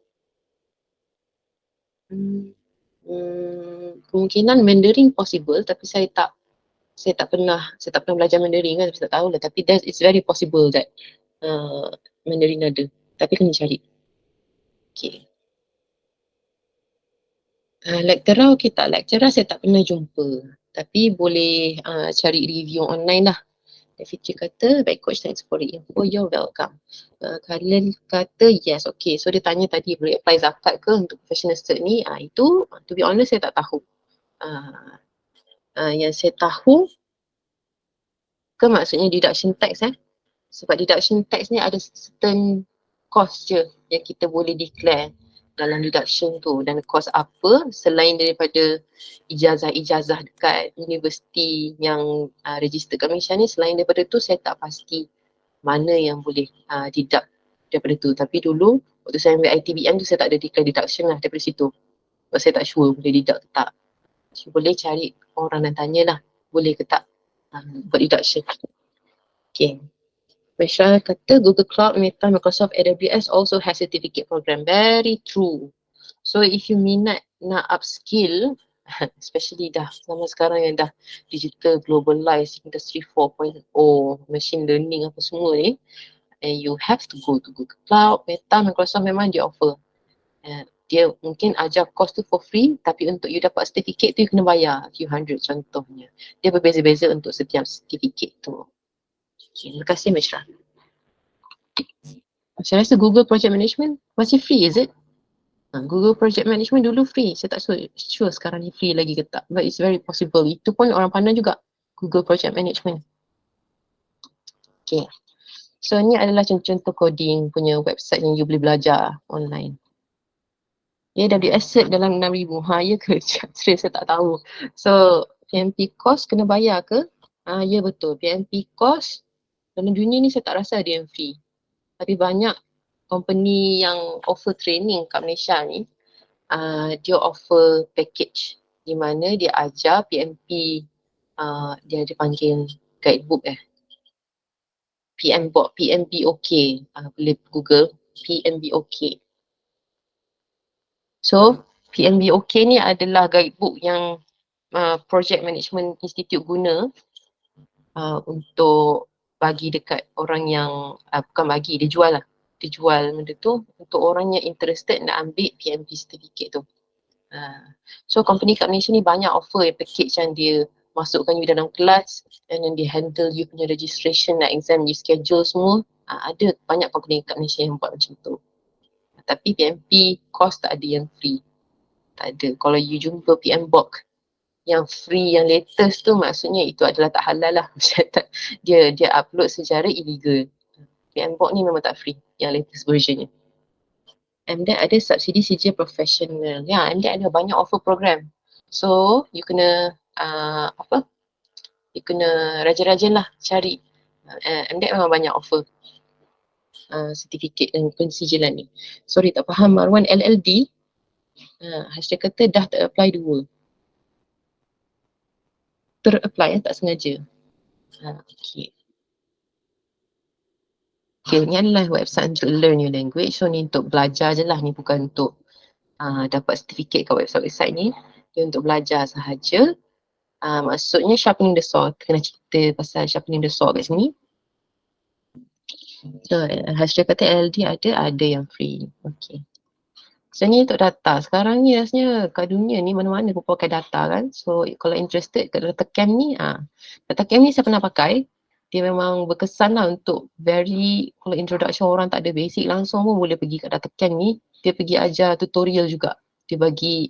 kemungkinan Mandarin possible tapi saya tak pernah belajar Mandarin kan, saya tak tahu lah, tapi it's very possible that Mandarin ada, tapi kena cari. Okay. Lecturer okey tak? Lecturer saya tak pernah jumpa, tapi boleh cari review online lah. Fitri kata, baik coach, thanks for the info, you're welcome. Kalian kata yes, okay. So dia tanya tadi boleh apply zakat ke untuk professional cert ni? Itu to be honest saya tak tahu. Yang saya tahu ke maksudnya deduction tax sebab deduction tax ni ada certain cost je yang kita boleh declare dalam deduction tu, dan cost apa selain daripada ijazah-ijazah dekat universiti yang register kat Malaysia ni, selain daripada tu saya tak pasti mana yang boleh deduct daripada tu. Tapi dulu waktu saya ambil ITBM tu saya tak ada declare deduction lah daripada situ sebab saya tak sure boleh deduct ke tak. So, boleh cari orang dan tanyalah boleh ke tak buat deduction. Okay. Maisha kata Google Cloud, Meta, Microsoft, AWS also has certificate program. Very true. So if you minat nak upskill, especially dah zaman sekarang yang dah digital, globalized, industry 4.0, machine learning apa semua ni, and you have to go to Google Cloud, Meta, Microsoft memang dia offer. Dia mungkin ajar course tu for free, tapi untuk you dapat certificate tu you kena bayar a few hundred contohnya. Dia berbeza-beza untuk setiap certificate tu. Okay, terima kasih Mishra. Saya rasa Google Project Management masih free, is it? Google Project Management dulu free. Saya tak sure sekarang ni free lagi ke tak. But it's very possible. Itu pun orang pandang juga. Google Project Management. Okay. So ni adalah contoh coding punya website yang you boleh belajar online. AWS cert dalam 6,000. Ya ke? Saya tak tahu. So PMP course kena bayar ke? Ya betul. PMP course dalam dunia ni saya tak rasa ada yang free. Tapi banyak company yang offer training kat Malaysia ni, dia offer package di mana dia ajar PMP, dia ada panggil guidebook PMBOK, boleh Google PMBOK. So PMBOK ni adalah guidebook yang Project Management Institute guna untuk bagi dekat orang yang bukan bagi, dia jual lah. Dia jual benda tu untuk orang yang interested nak ambil PMP certificate tu. So company kat Malaysia ni banyak offer package yang dia masukkan you dalam kelas and then dia handle you punya registration dan exam, you schedule semua. Ada banyak company kat Malaysia yang buat macam tu. Tapi PMP cost tak ada yang free. Tak ada. Kalau you jumpa PMBOK yang free, yang latest tu, maksudnya itu adalah tak halal lah. dia upload secara illegal. PMBOK ni memang tak free, yang latest versionnya. MDEC ada subsidi CJ profesional. Ya, MDEC ada banyak offer program. So, you kena you kena rajin-rajin lah cari. MDEC memang banyak offer sertifikat dan pensijilan ni. Sorry, tak faham Marwan. LLD, Hashtag kata dah ter-apply 2. Ter-apply, tak sengaja. Okay. Okay, ni adalah website untuk learn your language. So ni untuk belajar je lah. Ni bukan untuk dapat sertifikat kat website-website ni. Dia untuk belajar sahaja. Maksudnya sharpening the saw. Kena cerita pasal sharpening the saw kat sini. So hashtag kata LD ada yang free. Okay. So ni untuk data. Sekarang ni rasanya kat dunia ni mana-mana pun pakai data kan. So kalau interested kat data camp ni, data camp ni saya pernah pakai. Dia memang berkesan lah untuk kalau introduction orang tak ada basic langsung pun boleh pergi kat data camp ni. Dia pergi ajar tutorial juga. Dia bagi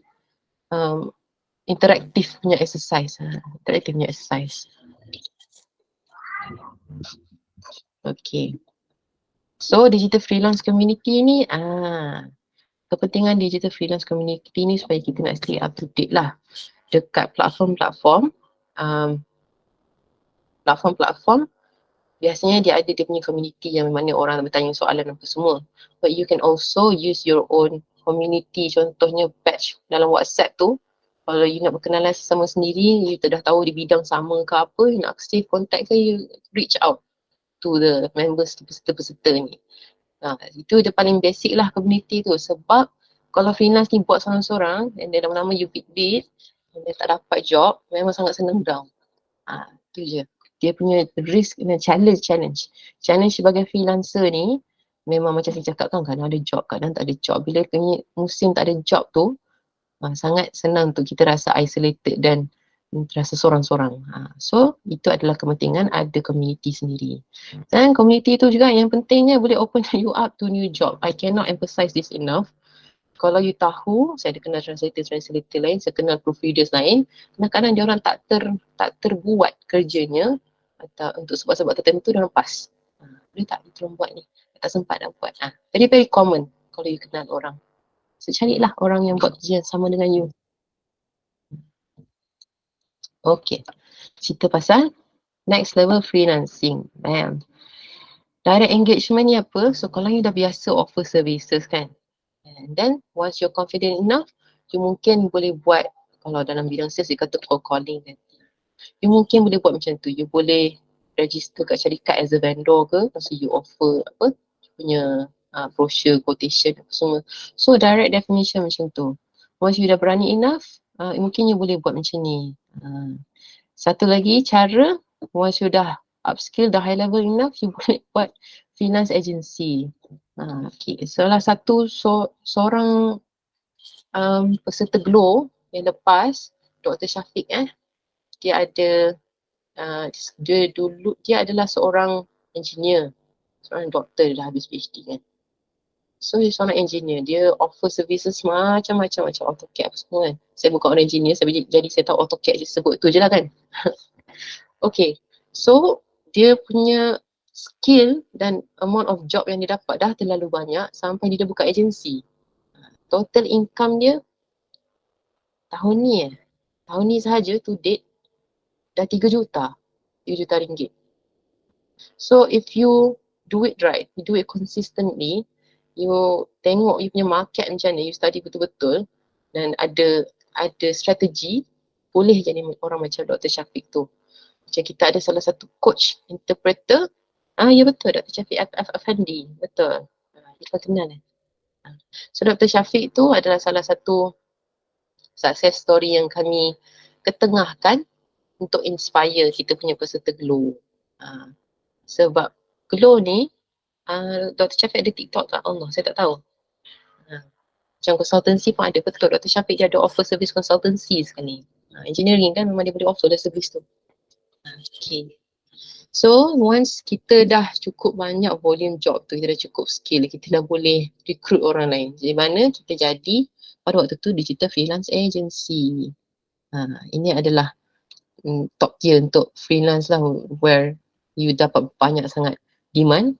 interaktif punya exercise. Interaktif punya exercise. Okay. So digital freelance community ni, kepentingan digital freelance community ni supaya kita nak stay up to date lah dekat platform-platform. Platform-platform biasanya dia ada dia punya community yang mana orang bertanya soalan apa semua. But you can also use your own community, contohnya batch dalam WhatsApp tu. Kalau you nak berkenalan sesama sendiri, you dah tahu di bidang sama ke apa, you nak save contact ke, you reach out to the members, peserta-peserta ni. Itu dia paling basic lah community tu. Sebab kalau freelance ni buat seorang-seorang and then lama-lama you bid and then tak dapat job, memang sangat senang down. Tu je. Dia punya risk dan challenge sebagai freelancer ni memang macam saya cakap kan, kadang ada job, kadang tak ada job. Bila musim tak ada job tu, sangat senang untuk kita rasa isolated dan terasa sorang-sorang. So itu adalah kepentingan ada community sendiri. Dan community tu juga yang pentingnya boleh open you up to new job. I cannot emphasize this enough. Kalau you tahu, saya ada kenal translator lain, saya kenal proofreaders lain, kadang-kadang dia orang tak terbuat kerjanya atau untuk sebab-sebab tertentu dia orang pas. Boleh tak dia orang buat ni? Tak sempat nak buat. Very common kalau you kenal orang. So carilah orang yang buat kerja yang sama dengan you. Okay. Cerita pasal next level freelancing. Direct engagement ni apa? So kalau you dah biasa offer services kan, and then once you're confident enough, you mungkin boleh buat, kalau dalam bidang sales dia kata cold calling kan. You mungkin boleh buat macam tu. You boleh register kat syarikat as a vendor ke, so you offer punya brochure, quotation apa semua. So direct definition macam tu. Once you dah berani enough, mungkin you boleh buat macam ni. Satu lagi cara, once you dah upskill, dah high level enough, you boleh buat freelance agency. Okay. Salah satu seorang peserta Glow yang lepas, Dr. Syafiq dia ada dia adalah seorang engineer, seorang doktor, dia dah habis PhD kan. So dia seorang engineer, dia offer services macam-macam AutoCAD apa semua kan. Saya bukan orang engineer, jadi saya tahu AutoCAD je, sebut tu je lah kan. Okay, so dia punya skill dan amount of job yang dia dapat dah terlalu banyak sampai dia buka agensi. Total income dia tahun ni sahaja to date dah 3 juta. 3 juta ringgit. So if you do it right, you do it consistently, you tengok you punya market macam mana, you study betul-betul dan ada strategi, boleh jadi orang macam Dr. Syafiq tu. Macam kita ada salah satu coach interpreter, ya betul, Dr. Syafiq Afandi, betul. Kita kenal So Dr. Syafiq tu adalah salah satu success story yang kami ketengahkan untuk inspire kita punya peserta Glow. Sebab Glow ni, Dr. Syafiq ada TikTok tak? Allah, saya tak tahu. Macam consultancy pun ada, betul. Dr. Syafiq dia ada offer service consultancy sekali. Engineering kan memang dia boleh offer dah service tu. Okay. So once kita dah cukup banyak volume job tu, kita dah cukup skill, kita dah boleh recruit orang lain. Di mana kita jadi pada waktu tu digital freelance agency. Ini adalah top tier untuk freelance lah, where you dapat banyak sangat demand